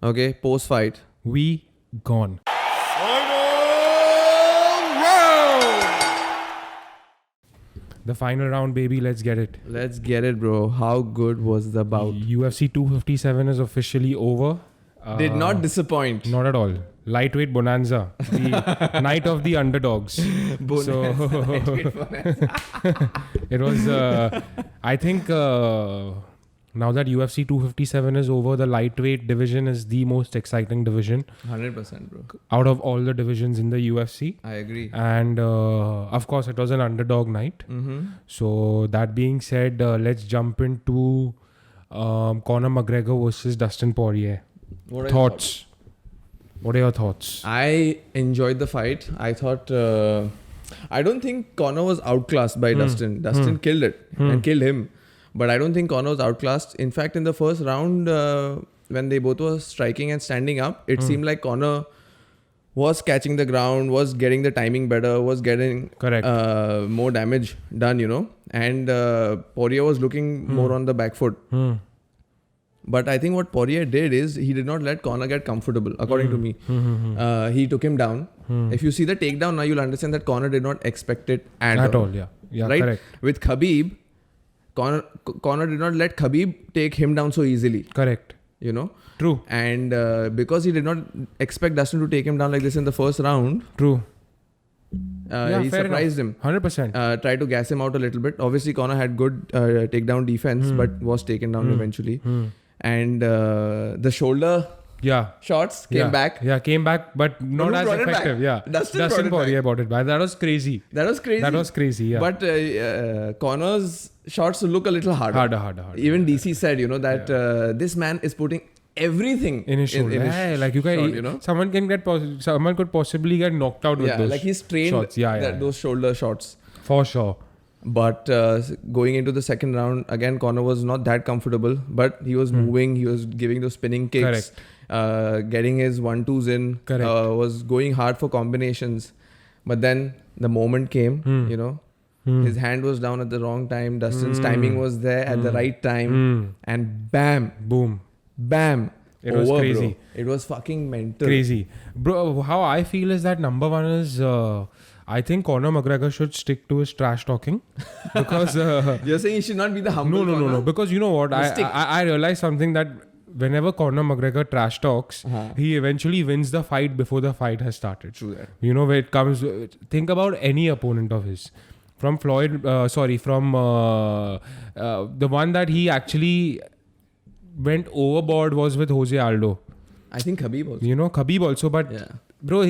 Okay, post fight. we gone. The final round, baby. Let's get it. Let's get it, bro. How good was the bout? UFC 257 is officially over. Did not disappoint. Not at all. Lightweight bonanza. The night of the underdogs. So it was. I think now that UFC 257 is over, the lightweight division is the most exciting division 100%, bro. out of all the divisions in the UFC. I agree. And of course, it was an underdog night. So that being said, let's jump into Conor McGregor versus Dustin Poirier. What are your Thoughts? What are your thoughts? I enjoyed the fight. I thought. I don't think Conor was outclassed by Dustin. Dustin killed it and killed him. But I don't think Conor was outclassed. In fact, in the first round, when they both were striking and standing up, it seemed like Conor was catching the ground, was getting the timing better, was getting Correct. more damage done, you know. And Poirier was looking more on the back foot. But I think what Poirier did is he did not let Conor get comfortable, according to me. He took him down. If you see the takedown now, you'll understand that Conor did not expect it at all. Yeah. Yeah, Right? correct. With Khabib, Conor did not let Khabib take him down so easily, Correct. you know. True. And because he did not expect Dustin to take him down like this in the first round, True. he fair surprised him. 100%. Tried to gas him out a little bit. Obviously, Conor had good takedown defense, but was taken down eventually. And the shoulder Yeah. shots came back. Yeah, came back, but not who as brought it back? effective. Yeah. Dustin brought it Poirier brought it back. That was crazy. That was crazy. That was crazy, yeah. But Conor's shots look a little harder. Harder. Even DC said, you know, that this man is putting everything In his shoulder. his Yeah, like you can, shot, you know? someone could possibly get knocked out with Yeah, those like he's trained shots. Yeah. those shoulder shots. For sure. But going into the second round, again, Conor was not that comfortable, but he was moving, he was giving those spinning kicks, getting his 1-2s in, Correct. was going hard for combinations. But then the moment came, you know, his hand was down at the wrong time, Dustin's timing was there at the right time, and bam, Boom. bam. It was over, crazy. Bro. It was fucking mental. Crazy. Bro, how I feel is that number one is, I think Conor McGregor should stick to his trash talking because You're saying he should not be the humble no. Because you know what? I realized something that whenever Conor McGregor trash talks, he eventually wins the fight before the fight has started. True that. You know, where it comes. Think about any opponent of his. From Floyd, from the one that he actually went overboard was with Jose Aldo. I think Khabib also. You know, Khabib also, but Yeah. bro,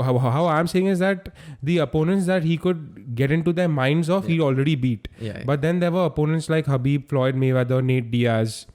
how I'm saying is that the opponents that he could get into their minds of, he already beat. Yeah. But then there were opponents like Khabib, Floyd Mayweather, Nate Diaz,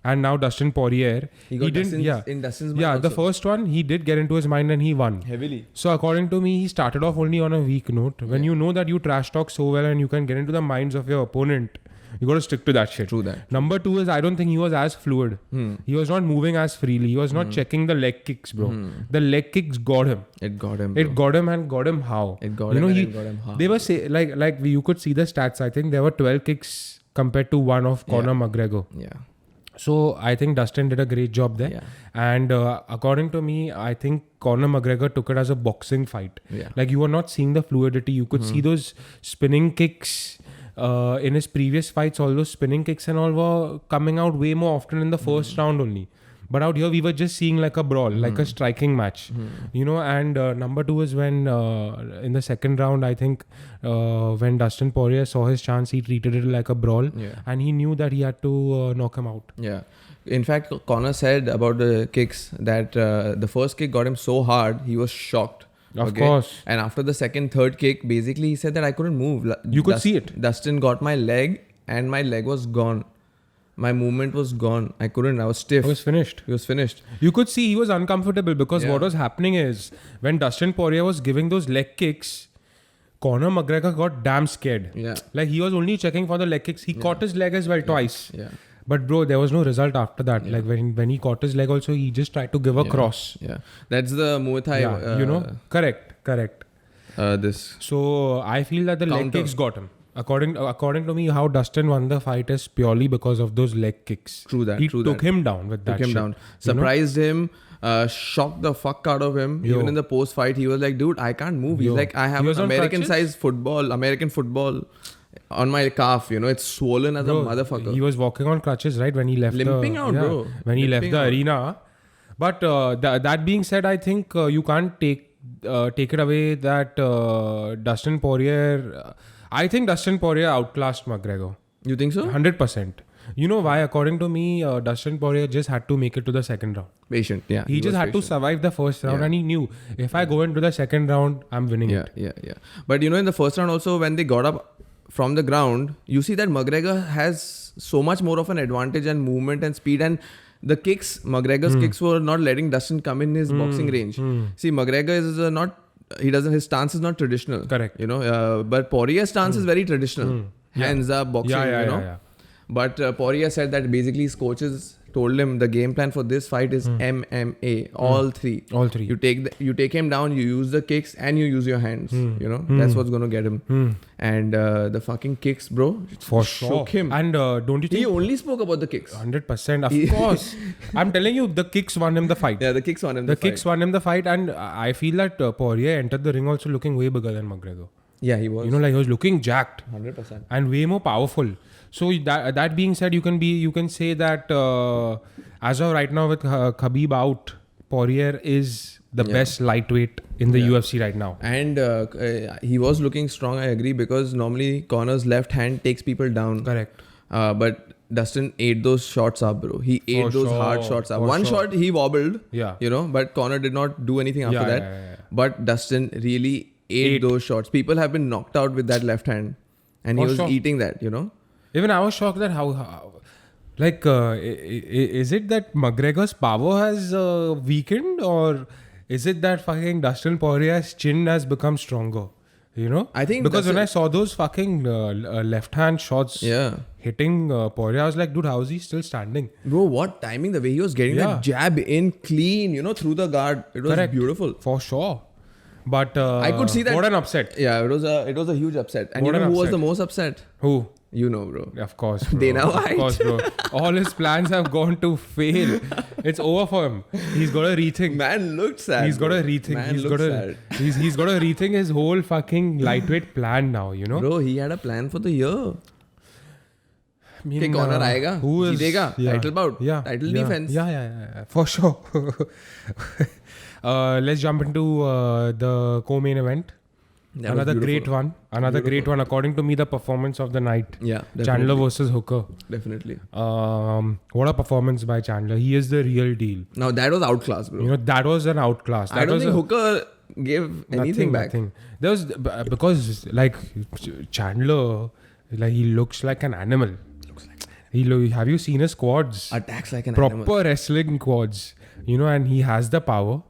and now Dustin Poirier. He got didn't. in Dustin's mind Yeah, the also. first one he did get into his mind and he won. Heavily. So according to me, he started off only on a weak note. When you know that you trash talk so well and you can get into the minds of your opponent, you got to stick to that shit. True that. Number two is I don't think he was as fluid. He was not moving as freely. He was not checking the leg kicks, bro. The leg kicks got him. It got him. It got him and got him how? It got you him know, and he, it got him how? They were you could see the stats. I think there were 12 kicks compared to one of Conor McGregor. Yeah. So I think Dustin did a great job there. Yeah. And according to me, I think Conor McGregor took it as a boxing fight. Yeah. Like you were not seeing the fluidity. You could see those spinning kicks. In his previous fights, all those spinning kicks and all were coming out way more often in the first round only. But out here, we were just seeing like a brawl, like a striking match, you know. And number two is when in the second round, I think when Dustin Poirier saw his chance, he treated it like a brawl, and he knew that he had to knock him out. Yeah. In fact, Conor said about the kicks that the first kick got him so hard, he was shocked. Of course. And after the second, third kick, basically he said that I couldn't move. You could see it. Dustin got my leg and my leg was gone. My movement was gone. I couldn't. I was stiff. It was finished. He was finished. You could see he was uncomfortable because Yeah. what was happening is when Dustin Poirier was giving those leg kicks, Conor McGregor got damn scared. Yeah. Like he was only checking for the leg kicks. He caught his leg as well twice. Yeah. But bro, there was no result after that. Like when he caught his leg also, he just tried to give a cross. Yeah. That's the Muay Thai. Yeah, you know? Correct. This. So I feel that the leg Counter. kicks got him. According to me, how Dustin won the fight is purely because of those leg kicks. True that. He True took that. him down with that Took him shit. down. Surprised him. Shocked the fuck out of him. Yo. Even in the post fight, he was like, "Dude, I can't move." He's Yo. like, "I have He was on American crutches? size American football on my calf. You know, it's swollen as Bro, a motherfucker." He was walking on crutches, right? When he left Limping out, bro. When he Limping left the out. arena. But that being said, I think you can't take it away that Dustin Poirier... I think Dustin Poirier outclassed McGregor. You think so? 100%. You know why? According to me, Dustin Poirier just had to make it to the second round. Patient. Yeah. He just was had to patient. survive the first round, Yeah. and he knew if I go into the second round, I'm winning Yeah, it. yeah. But you know, in the first round also, when they got up from the ground, you see that McGregor has so much more of an advantage and movement and speed, and the kicks, McGregor's kicks were not letting Dustin come in his boxing range. See, McGregor is his stance is not traditional. Correct. You know, but Poirier's stance is very traditional. Hands up, boxing, you know. Yeah. But Poirier said that basically his coaches told him the game plan for this fight is MMA, all three. All three. You take him down, you use the kicks and you use your hands. You know, that's what's gonna get him. And the fucking kicks, bro, For shook sure. him. And don't you think... He only spoke about the kicks. 100%. Of course. I'm telling you, the kicks won him the fight. Yeah, the kicks won him. The kicks won him the fight, and I feel that Poirier entered the ring also looking way bigger than McGregor. Yeah, he was. You know, like he was looking jacked 100%. and way more powerful. So that being said, you can say that as of right now with Khabib out, Poirier is the best lightweight in the UFC right now. And he was looking strong. I agree, because normally Conor's left hand takes people down. Correct. But Dustin ate those shots up, bro. He ate those hard shots up. For One sure. shot he wobbled. Yeah. You know, but Conor did not do anything after that. Yeah. But Dustin really ate those shots. People have been knocked out with that left hand, and he For was sure. eating that. You know. Even I was shocked that how is it that McGregor's power has weakened, or is it that fucking Dustin Poirier's chin has become stronger? You know, I think because that's when I saw those fucking left hand shots hitting Poirier, I was like, dude, how is he still standing? Bro, what timing! The way he was getting that jab in clean, you know, through the guard. It was Correct. beautiful. For sure. But I could see that. What an upset. Yeah, it was a huge upset. And What you know an who was upset. the most upset? Who? You know, bro. Of course, bro. Dana White. Of course, bro. All his plans have gone to fail. It's over for him. He's got to rethink. Man looked sad. He's got to bro. rethink. Man He's looked got to. sad. He's got to rethink his whole fucking lightweight plan now. You know. Bro, he had a plan for the year. I mean, कि Conor आएगा, who is जीतेगा, title bout, title defense. Yeah, for sure. Let's jump into the co-main event. That was Another great beautiful. one. Another great one. According to me, the performance of the night. Yeah, Chandler versus Hooker. Definitely. What a performance by Chandler. He is the real deal. Now that was outclass, bro. You know, that was an outclass. That I don't was think Hooker gave anything back. Nothing. There was because like Chandler, like he looks like an animal. Have you seen his quads? Attacks like an Proper animal. wrestling quads. You know, and he has the power.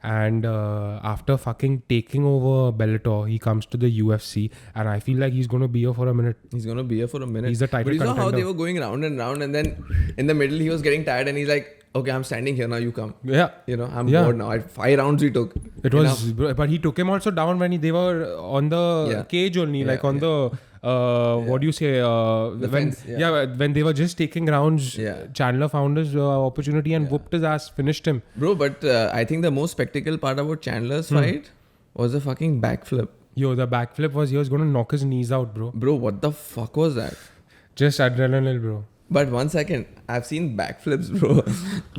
And after fucking taking over Bellator, he comes to the UFC, and I feel like he's going to be here for a minute. He's gonna be here for a minute. He's a title But you saw how contender. they were going round and round, and then in the middle he was getting tired, and he's like, "Okay, I'm standing here now. You come." Yeah. You know, I'm Yeah. bored now. 5 rounds we took. It was, but he took him also down when they were on the cage only, like on the what do you say? When fence, when they were just taking rounds, Yeah. Chandler found his opportunity and whooped his ass, finished him. Bro, but I think the most spectacle part about Chandler's fight was the fucking backflip. Yo, the backflip he was going to knock his knees out, bro. Bro, what the fuck was that? Just adrenaline, bro. But 1 second, I've seen backflips, bro.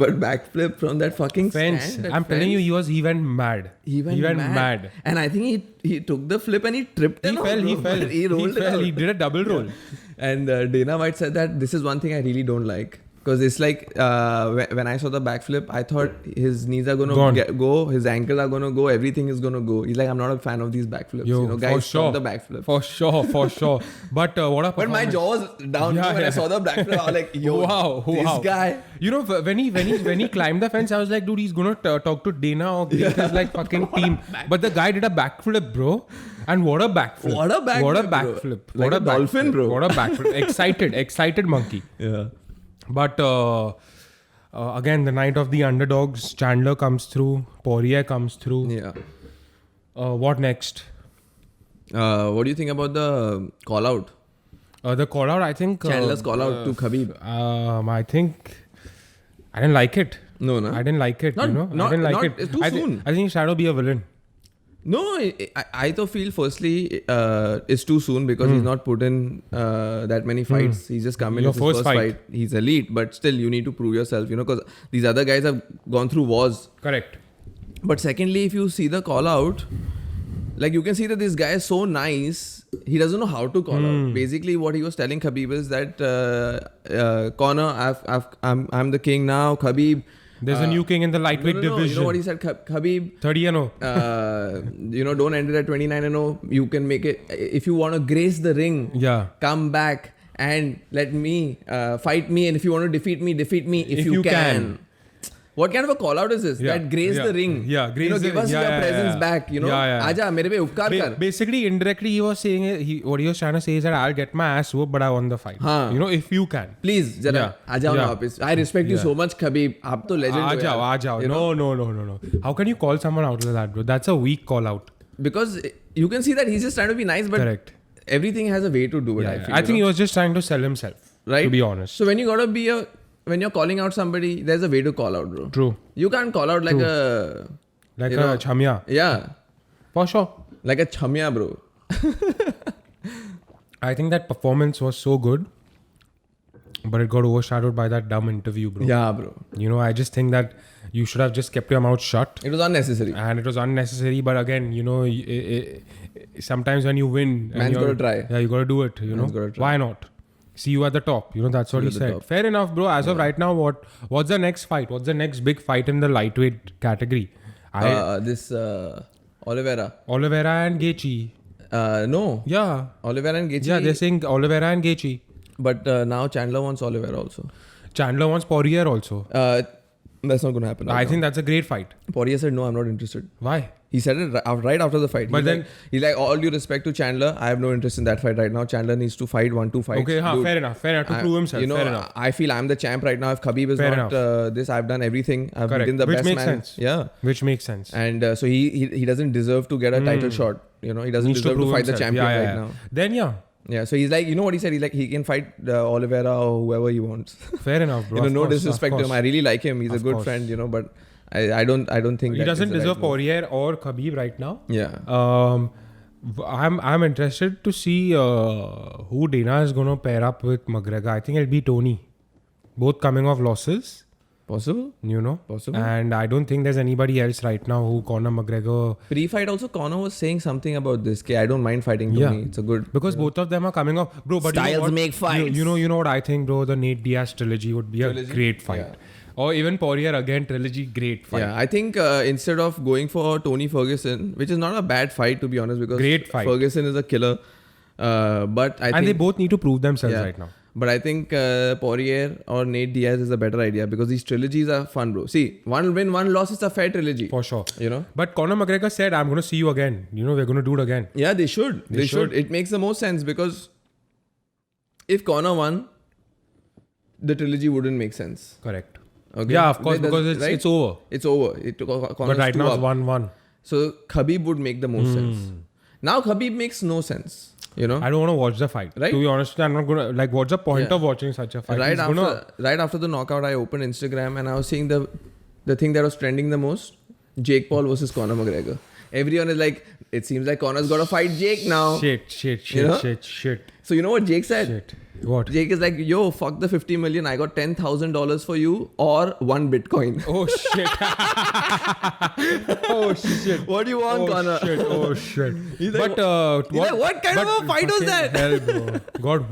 But backflip from that fucking Fence. stand, that I'm telling fence, you, he went mad. he went mad. And I think he took the flip and he tripped. He fell. He rolled it out. He did a double roll. And Dana White said that this is one thing I really don't like. Because it's like when I saw the backflip, I thought his knees are going to go, his ankles are going to go, everything is going to go. He's like, I'm not a fan of these backflips. Yo, you know, for guys, sure. stop the backflip. For sure. But what a But my performance. jaw was down when I saw the backflip. I was like, yo, Wow. this guy. You know, when he climbed the fence, I was like, dude, he's gonna talk to Dana or greet his like fucking team. But the guy did a backflip, bro. And what a backflip! What a backflip, What a bro. backflip! Like What a dolphin, backflip. bro. What a backflip! Excited monkey. Yeah. But again, the night of the underdogs. Chandler comes through. Poirier comes through. Yeah. What next? What do you think about the call out? The call out, I think. Chandler's call out to Khabib. I think I didn't like it. No, no. I didn't like it. Not- you know, not- I didn't like not- it. it's too I soon. I think he's trying to be a villain. No, I though feel firstly it's too soon because he's not put in that many fights. He's just come in Your as his first first fight. fight. He's elite, but still you need to prove yourself, you know, because these other guys have gone through wars. Correct. But secondly, if you see the call out, like you can see that this guy is so nice, he doesn't know how to call out. Basically, what he was telling Khabib is that Conor, I'm the king now. Khabib, There's a new king in the lightweight no. division. You know what he said, Khabib? 30-0. Don't end it at 29-0. You can make it if you want to grace the ring. Yeah. Come back and let me fight me, and if you want to defeat me if you can. What kind of a call out is this? Yeah, That grace yeah, the ring. yeah, grace you know, give the- us yeah, your yeah, presence yeah. back. You know, Yeah. Aja, mere pe upkar kar. Basically, indirectly, he was saying what he was trying to say is that I'll get my ass whooped, but I won the fight. हाँ. You know, if you can. Please, jara, Yeah, आ जाओ ना yeah. वापस. I respect you Yeah. so much, Khabib. आप तो legend हो यार. आ जाओ. You know? No. How can you call someone out like that, bro? That's a weak call out. Because you can see that he's just trying to be nice, but Correct. everything has a way to do it. Yeah, I yeah. feel. I you think know? he was just trying to sell himself. Right. To be honest. So when you gotta be when you're calling out somebody, there's a way to call out, bro. True. You can't call out like a Like you a know, chamya. yeah, For sure. like a chamya, bro. I think that performance was so good, but it got overshadowed by that dumb interview, bro. Yeah, bro. You know, I just think that you should have just kept your mouth shut. It was unnecessary. And it was unnecessary, but again, you know, sometimes when you win, and Man's you're- gotta try. Yeah, you gotta do it. You know, gotta try. why not? See you at the top. You know, that's what See he you at the said. top. Fair enough, bro. As of right now, what's the next fight? What's the next big fight in the lightweight category? This Oliveira. Oliveira and Gaethje. No, Yeah, Oliveira and Gaethje. yeah. They're saying Oliveira and Gaethje. But now Chandler wants Oliveira also. Chandler wants Poirier also. That's not gonna happen. I think that's a great fight. Poirier said no, I'm not interested. Why? He said it right after the fight. But he's like, all due respect to Chandler, I have no interest in that fight right now. Chandler needs to fight 1-2 fights. Okay, Dude, fair enough. To prove himself. You know, fair enough. I feel I'm the champ right now. If Khabib is Fair not this, I've done everything. I've Correct. been the Which best makes man. sense. Yeah. Which makes sense. And so he doesn't deserve to get a title shot. You know, he doesn't Needs deserve to prove fight the himself. champion Yeah. right now. Then Yeah, so he's like, you know what he said? He's like, he can fight Oliveira or whoever he wants. Fair enough, bro. You know, Of no course, disrespect of to him. I course. really like him. He's a Of good course. friend, you know, but I don't think He that doesn't is the deserve right move. Poirier or Khabib right now. Yeah. I'm interested to see who Dana is going to pair up with McGregor. I think it'll be Tony. Both coming off losses, Possible? you know. Possible. And I don't think there's anybody else right now who Conor McGregor. Pre-fight also, Conor was saying something about this. I don't mind fighting Tony. Yeah. It's a good... Because both of them are coming off, bro. But you know Styles what? make fights. You know what I think, bro. The Nate Diaz trilogy would be a great fight, Yeah. or even Poirier again trilogy, great fight. Yeah, I think instead of going for Tony Ferguson, which is not a bad fight to be honest, because Great fight. Ferguson is a killer. But I And think they both need to prove themselves yeah. right now. But I think Poirier or Nate Diaz is a better idea because these trilogies are fun, bro. See, one win, one loss is a fair trilogy. For sure. You know? But Conor McGregor said, I'm going to see you again. You know, we're going to do it again. Yeah, they should. They should. It makes the most sense because if Conor won, the trilogy wouldn't make sense. Correct. Okay? Yeah, of course, That's- because right? it's over. It's over. It took Conor's But right 2 now up. it's 1-1. So Khabib would make the most sense. Now Khabib makes no sense. You know? I don't want to watch the fight. Right? To be honest, I'm not going to... Like, what's the point Yeah. of watching such a fight? Right He's after, gonna- right after the knockout, I opened Instagram and I was seeing the thing that was trending the most: Jake Paul versus Conor McGregor. Everyone is like, it seems like Conor's got to fight Jake now. Shit. You know? Shit. So you know what Jake said? Shit. What? Jake is like, yo, fuck the 50 million. I got $10,000 for you or 1 Bitcoin. Oh, shit. Oh, shit. What do you want, Conor? Oh, shit. He's like, But what kind of a fight was fucking that? Hell, bro. Got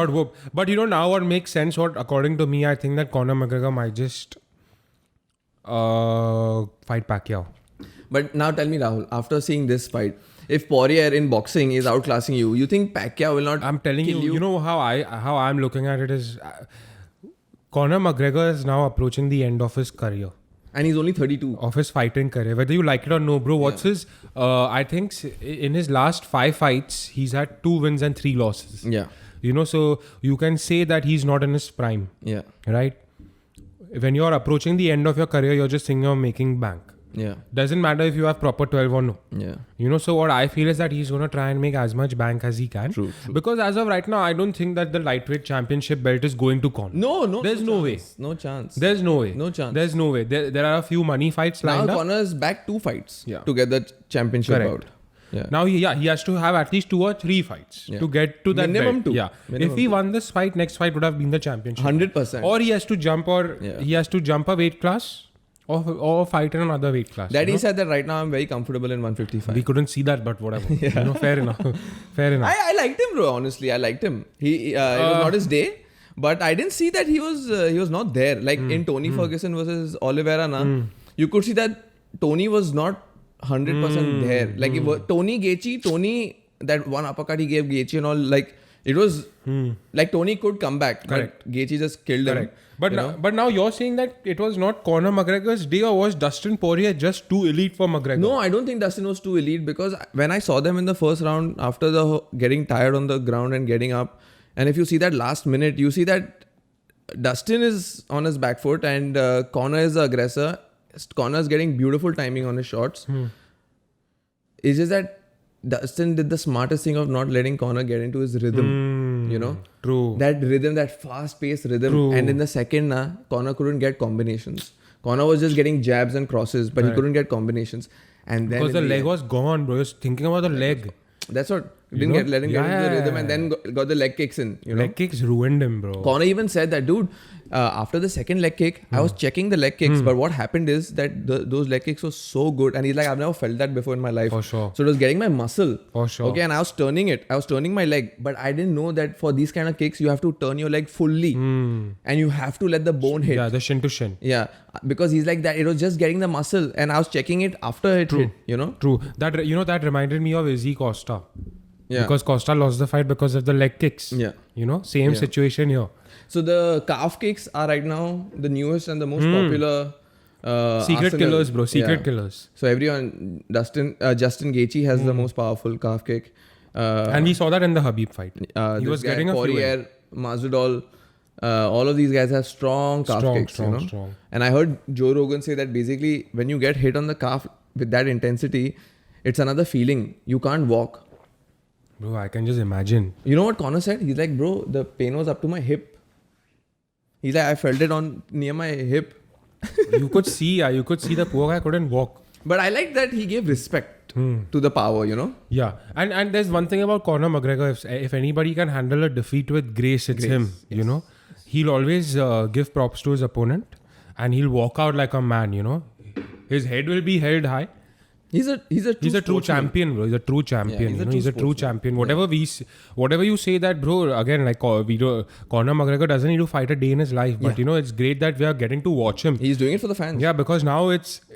whooped. But you know, now what makes sense, what according to me, I think that Conor McGregor might just fight Pacquiao. But now tell me, Rahul, after seeing this fight, if Poirier in boxing is outclassing you, you think Pacquiao will not I'm telling kill you, you know how I'm looking at it is Conor McGregor is now approaching the end of his career, And he's only 32. of his fighting career. Whether you like it or no, bro, what's his? I think in his last 5 fights, he's had 2 wins and 3 losses. Yeah. You know, so you can say that he's not in his prime, Yeah. right? When you're approaching the end of your career, you're just thinking of making bank. Yeah. Doesn't matter if you have proper 12 or no. Yeah. You know, so what I feel is that he's going to try and make as much bank as he can. True. Because as of right now, I don't think that the lightweight championship belt is going to Conor. No. There's no way. chance. No chance. There's no way. No chance. There's no way. There are a few money fights Now lined up. Connor's back 2 fights Yeah. to get the championship Correct. out. Yeah. Now, he has to have at least 2 or 3 fights Yeah. to get to that Minimum belt. 2. Yeah. Minimum If he 2. won this fight, next fight would have been the championship. 100%. Or he has to jump a weight class or fight in another weight class. That you he know? said that right now I'm very comfortable in 155. We couldn't see that, but whatever. You know, fair enough. I liked him, bro. Honestly, I liked him. It was not his day, but I didn't see that he was not there. Like in Tony Ferguson versus Oliveira, you could see that Tony was not 100% there. Like it was, Tony Gaethje, that one uppercut he gave Gaethje and all, like it was like Tony could come back. Correct. But Gaethje just killed him. Correct. But you now, know? but now you're saying that it was not Conor McGregor's day, or was Dustin Poirier just too elite for McGregor? No, I don't think Dustin was too elite because when I saw them in the first round, after the getting tired on the ground and getting up, and if you see that last minute, you see that Dustin is on his back foot and Conor is the aggressor. Conor is getting beautiful timing on his shots. It's just that Dustin did the smartest thing of not letting Conor get into his rhythm. You know? True. That rhythm, that fast-paced rhythm. True. And in the second, Conor couldn't get combinations. Conor was just getting jabs and crosses, but he couldn't get combinations. And then Because in the leg end- was gone, bro. You're thinking about the leg. That's what You didn't know? let him get into the Yeah. rhythm, and then got the leg kicks in. You know, Leg kicks ruined him, bro. Conor even said that, dude. After the second leg kick, I was checking the leg kicks, but what happened is that those leg kicks were so good, and he's like, I've never felt that before in my life. For sure. So it was getting my muscle. For sure. Okay, and I was turning it. I was turning my leg, but I didn't know that for these kind of kicks, you have to turn your leg fully, and you have to let the bone hit. Yeah, the shin to shin. Yeah, because he's like that. It was just getting the muscle, and I was checking it after it hit. You know. True. That reminded me of Izzy Costa. Yeah. Because Costa lost the fight because of the leg kicks. Yeah. You know, same situation here. So the calf kicks are right now the newest and the most popular. Secret arsenal. killers, bro. Secret Yeah. killers. So everyone, Justin Gaethje has the most powerful calf kick. And we saw that in the Habib fight. He This was guy, getting a few in. Poirier, Masvidal. All of these guys have strong calf kicks. You know? Strong. And I heard Joe Rogan say that basically when you get hit on the calf with that intensity, it's another feeling. You can't walk. Bro, I can just imagine. You know what Conor said? He's like, bro, the pain was up to my hip. He's like, I felt it near my hip. You could see the poor guy couldn't walk. But I like that he gave respect to the power, you know? Yeah, and there's one thing about Conor McGregor. If anybody can handle a defeat with grace, it's him. Yes. You know, he'll always give props to his opponent, and he'll walk out like a man. You know, his head will be held high. He's a true champion, bro. He's a true champion. Yeah, he's a true champion. Whatever you say that, bro. Again, like Conor McGregor doesn't need to fight a day in his life, but it's great that we are getting to watch him. He's doing it for the fans. Yeah, because now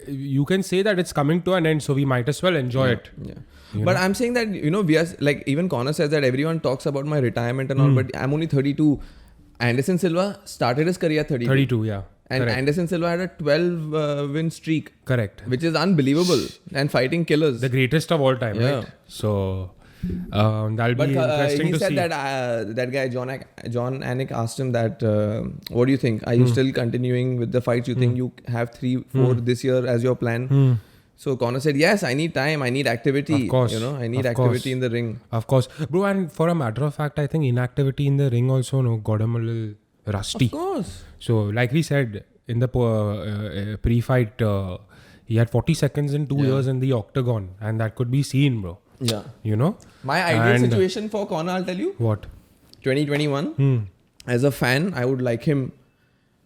you can say that it's coming to an end, so we might as well enjoy it. Yeah. But I'm saying that, we are like, even Conor says that everyone talks about my retirement and all, but I'm only 32. Anderson Silva started his career at 32. 32, yeah. And Correct. Anderson Silva had a 12 win streak. Correct. Which is unbelievable. And fighting killers. The greatest of all time, Yeah. right? So that'll be interesting he to said see. that guy John Anik asked him that, what do you think? Are you still continuing with the fights? You think you have 3-4 this year as your plan? So Conor said, yes, I need time. I need activity. Of course. I need Of activity course. in the ring. Of course. Bro, and for a matter of fact, I think inactivity in the ring also got him a little rusty. Of course. So like we said, in the pre-fight, he had 40 seconds in 2 years in the octagon. And that could be seen, bro. Yeah. You know? My ideal situation for Conor, I'll tell you. What? 2021. As a fan, I would like him.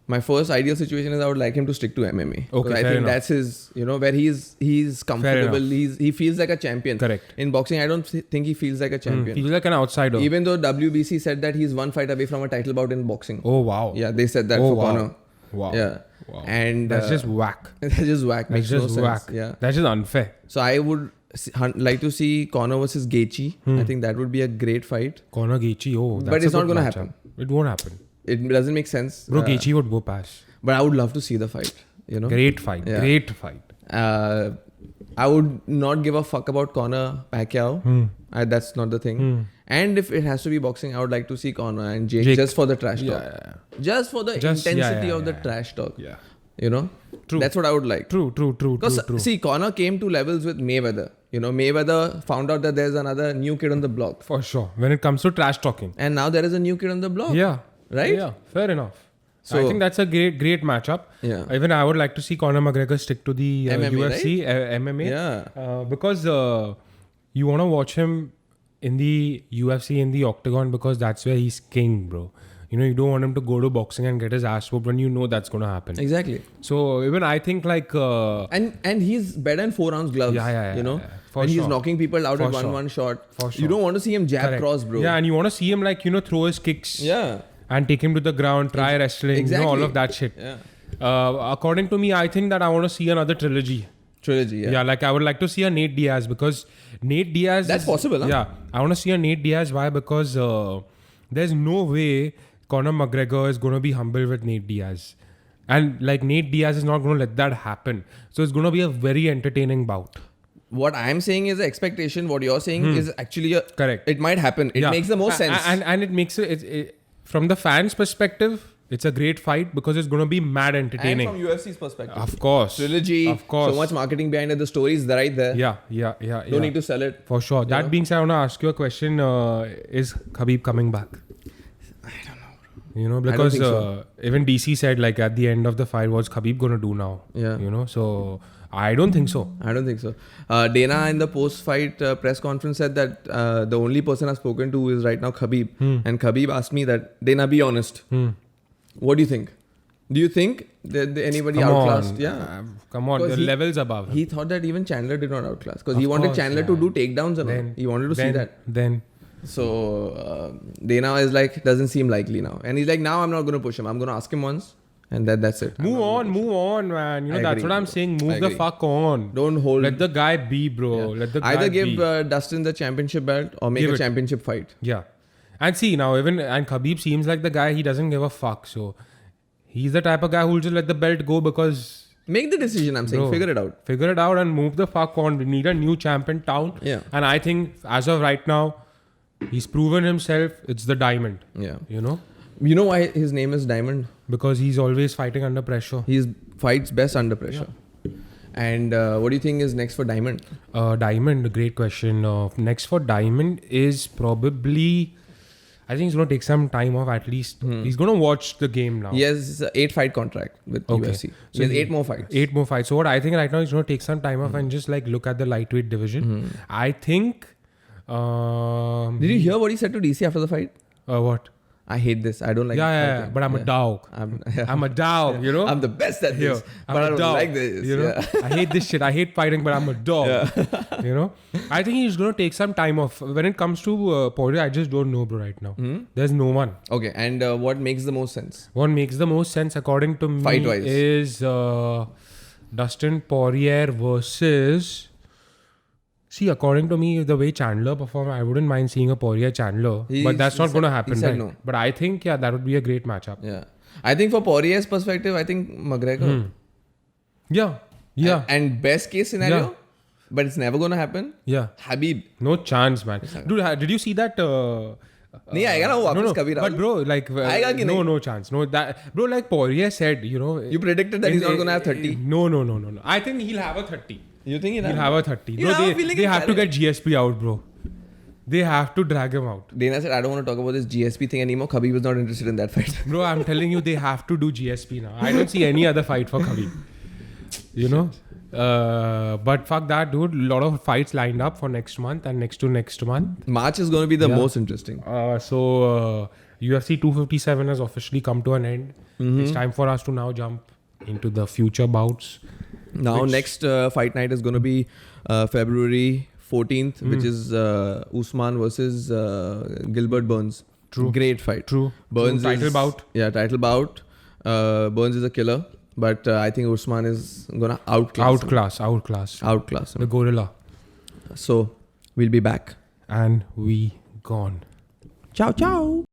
My first ideal situation is I would like him to stick to MMA. Okay, I fair think enough. that's his, where he's comfortable. He feels like a champion. Correct. In boxing, I don't think he feels like a champion. Feels like an outsider. Even though WBC said that he's one fight away from a title bout in boxing. Oh, wow. Yeah, they said that Oh, for wow. Conor. Wow. Yeah. Wow. And that's just whack. That's just whack. That's Makes just no whack. sense. Yeah. That's just unfair. So I would like to see Conor versus Gaethje. I think that would be a great fight. Conor Gaethje, that's But it's a not good gonna matchup. happen. It won't happen. It doesn't make sense. Bro, Gaethje would go past. But I would love to see the fight. Great fight. Yeah. Great fight. I would not give a fuck about Conor Pacquiao. That's not the thing. And if it has to be boxing, I would like to see Conor and Jake. Just for the trash talk. Yeah. Just for the intensity of the trash talk. Yeah. True. That's what I would like. True. Because see, Conor came to levels with Mayweather. Mayweather found out that there's another new kid on the block. For sure. When it comes to trash talking. And now there is a new kid on the block. Yeah. Right? Yeah. Fair enough. So So- I think that's a great matchup. Yeah. Even I would like to see Conor McGregor stick to the MMA, UFC, MMA. Yeah. Because you want to watch him in the UFC, in the octagon, because that's where he's king, bro. You don't want him to go to boxing and get his ass whooped when you know that's going to happen. Exactly. So even I think like... And he's better in 4 ounce gloves. Yeah. For and he's sure. knocking people out For at sure. one shot. For sure. You don't want to see him jab Correct. cross, bro. Yeah, and you want to see him like, throw his kicks. Yeah. And take him to the ground, try wrestling, Exactly. all of that shit. Yeah. According to me, I think that I want to see another trilogy. Trilogy, yeah. Yeah, like I would like to see a Nate Diaz, because Nate Diaz... That's possible, huh? Yeah. I want to see a Nate Diaz. Why? Because there's no way Conor McGregor is going to be humble with Nate Diaz. And like Nate Diaz is not going to let that happen. So it's going to be a very entertaining bout. What I'm saying is the expectation. What you're saying is actually Correct. It might happen. It makes the most sense. And it makes it from the fans' perspective, it's a great fight because it's going to be mad And entertaining. from UFC's perspective. Of course. Trilogy. Of course. So much marketing behind it. The story is right there. Yeah. Don't need to sell it. For sure. That being said, I want to ask you a question. Is Khabib coming back? I don't know. Because think so. even DC said like at the end of the fight, what's Khabib going to do now? Yeah. So I don't think so. I don't think so. Dana in the post-fight press conference said that the only person I've spoken to is right now Khabib. And Khabib asked me that, Dana, be honest. What do you think? Do you think that anybody Come outclassed? on. Yeah. Come on. Because The levels above him. He thought that even Chandler did not outclass. Because he Of wanted course, Chandler to yeah. do takedowns and all. He wanted to see that. Then. So Dana is like, doesn't seem likely now. And he's like, now I'm not going to push him. I'm going to ask him once. And that's it. Move on, man. I That's agree, what I'm bro. saying. I Move the agree. fuck on. Don't hold. Let the guy be, bro. Yeah. Let the guy Either be. give Dustin the championship belt or make Give a it. championship fight. Yeah. And see, now and Khabib seems like the guy, he doesn't give a fuck. So he's the type of guy who'll just let the belt go because... Make the decision, I'm saying. Bro, Figure it out. Figure it out and move the fuck on. We need a new champ in town. Yeah. And I think as of right now, he's proven himself. It's the diamond. Yeah. You know? You know why his name is Diamond? Because he's always fighting under pressure. He fights best under pressure. And what do you think is next for Diamond? Diamond, great question. Next for Diamond is probably, I think he's going to take some time off at least. He's going to watch the game now. He has 8 fight contract with UFC. He has 8 more fights. 8 more fights. So what I think right now he's going to take some time off and just like look at the lightweight division. I think. Did you hear what he said to DC after the fight? What? I hate this. I don't like Yeah, but I'm a dog. I'm a dog, you know? I'm the best at this. I'm But I a don't dog, like this. You know? Yeah. I hate this shit. I hate fighting, but I'm a dog. You know? I think he's going to take some time off. When it comes to Poirier, I just don't know, bro, right now. There's no one. Okay, and what makes the most sense? What makes the most sense, according to me, Fight-wise. is Dustin Poirier versus... See, according to me, the way Chandler performed, I wouldn't mind seeing a Poirier Chandler. But that's not going to happen, said right? no. But I think, yeah, that would be a great matchup. Yeah. I think for Poirier's perspective, I think McGregor. Yeah. And best case scenario, Yeah. but it's never going to happen. Yeah. Habib. No chance, man. Dude, did you see that? नहीं आएगा ना वो वापस कभी But bro, like आएगा कि नहीं? no chance. No, that bro, like Poirier said, you know. You predicted that he's not going to have 30. No. I think he'll have a 30. You think He'll have a 30. You Bro, have a feeling they it's have to valid. get GSP out, bro. They have to drag him out. Dana said, I don't want to talk about this GSP thing anymore. Khabib was not interested in that fight. Bro, I'm telling you, they have to do GSP now. I don't see any other fight for Khabib. You know? But fuck that, dude. A lot of fights lined up for next month and next to next month. March is going to be the most interesting. So UFC 257 has officially come to an end. It's time for us to now jump into the future bouts. Now, next fight night is going to be February 14th, which is Usman versus Gilbert Burns. True. Great fight. True. Burns Title is, bout. Yeah, title bout. Burns is a killer, but I think Usman is going to outclass him. The gorilla. So, we'll be back. And we gone. Ciao, ciao.